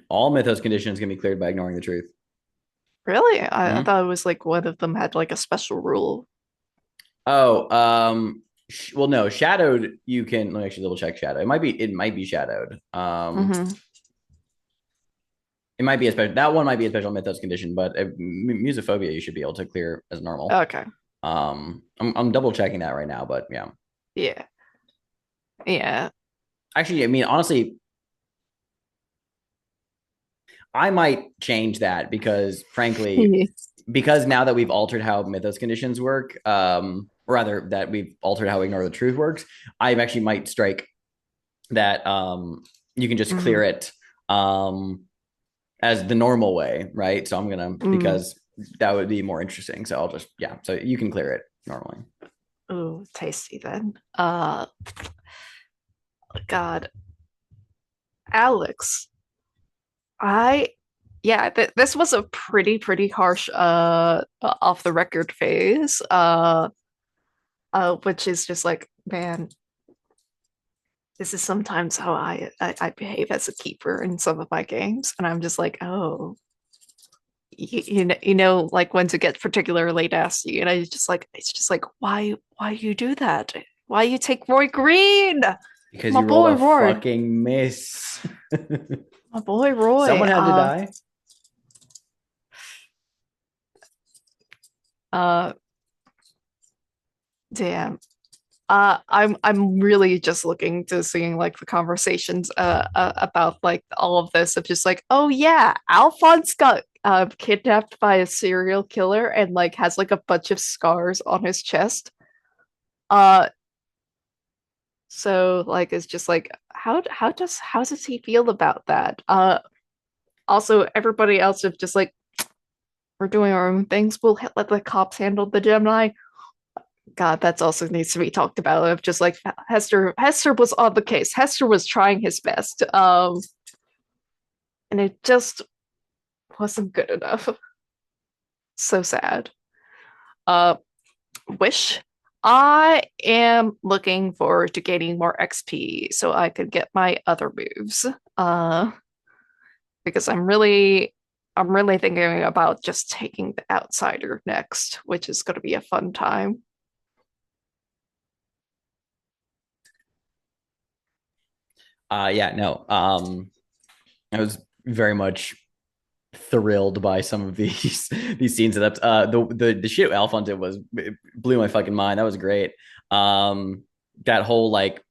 All Mythos conditions can be cleared by ignoring the truth. Really? I thought it was like one of them had like a special rule. Oh, well, no, shadowed. You can let me actually double check shadow. It might be shadowed. Mhm. It might be a special. That one might be a special Mythos condition, but musophobia you should be able to clear as normal. Okay. I'm double checking that right now, but yeah. Yeah. Yeah. Actually, I mean, honestly, I might change that because, frankly, because now that we've altered how Mythos conditions work, or rather that we've altered how ignore the truth works, I actually might strike that you can just clear it as the normal way, right? So I'm gonna because that would be more interesting. So I'll just so you can clear it normally. Ooh, tasty then. God. Alex. This was a pretty harsh off the record phase. Which is just like, man, this is sometimes how I behave as a keeper in some of my games, and I'm just like, oh, you know, like when to get particularly nasty, and it's just like, why you do that? Why you take Roy Green? Because My you rolled boy a Roy. fucking miss. My boy Roy. Someone had to die. Damn. I'm really just looking to seeing like the conversations about like all of this of just like, oh yeah, Alphonse got kidnapped by a serial killer and like has like a bunch of scars on his chest. Uh so like it's just like how does he feel about that? Also everybody else of just like, we're doing our own things. We'll let the cops handle the Gemini. God, that's also needs to be talked about. Of just like Hester was on the case. Hester was trying his best. And it just wasn't good enough. So sad. Uh Wish. I am looking forward to gaining more XP so I could get my other moves. Because I'm really thinking about just taking the outsider next, which is gonna be a fun time. Yeah, no. I was very much thrilled by some of these these scenes. That the shit Alphonse did was, it blew my fucking mind. That was great. That whole like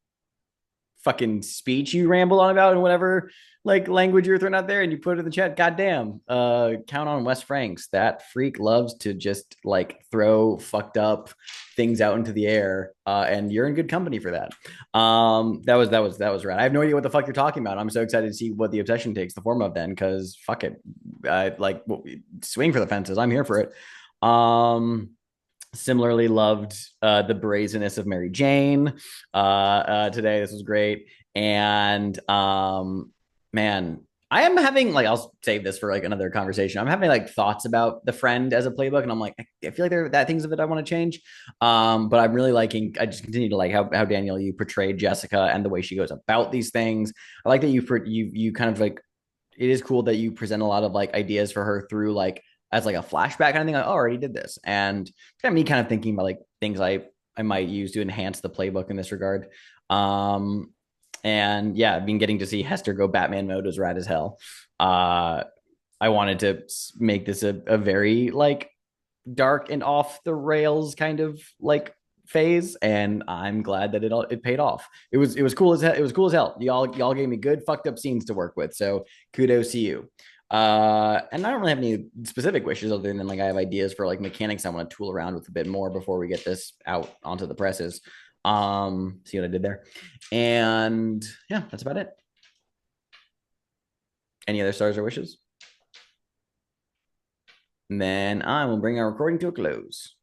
fucking speech you ramble on about and whatever like language you're throwing out there, and you put it in the chat. Goddamn, count on Wes Franks. That freak loves to just like throw fucked up things out into the air, and you're in good company for that. That was rad. I have no idea what the fuck you're talking about. I'm so excited to see what the obsession takes the form of then, because fuck it, I like swing for the fences. I'm here for it. Similarly loved the brazenness of Mary Jane today. This was great. And man, I am having like, I'll save this for like another conversation. I'm having like thoughts about the friend as a playbook, and I'm like, I feel like there are that things of it I want to change. But I'm really liking, I just continue to like how Daniel, you portrayed Jessica and the way she goes about these things. I like that you kind of like, it is cool that you present a lot of like ideas for her through like as like a flashback kind of thing. Like, oh, I already did this, and kind of me kind of thinking about like things I might use to enhance the playbook in this regard. And yeah, I've been getting to see Hester go Batman mode was rad as hell. I wanted to make this a very like dark and off the rails kind of like phase, and I'm glad that it paid off. It was cool as hell. It was cool as hell. Y'all gave me good fucked up scenes to work with, so kudos to you. And I don't really have any specific wishes other than like I have ideas for like mechanics I want to tool around with a bit more before we get this out onto the presses. See what I did there, and yeah, that's about it. Any other stars or wishes? And then I will bring our recording to a close.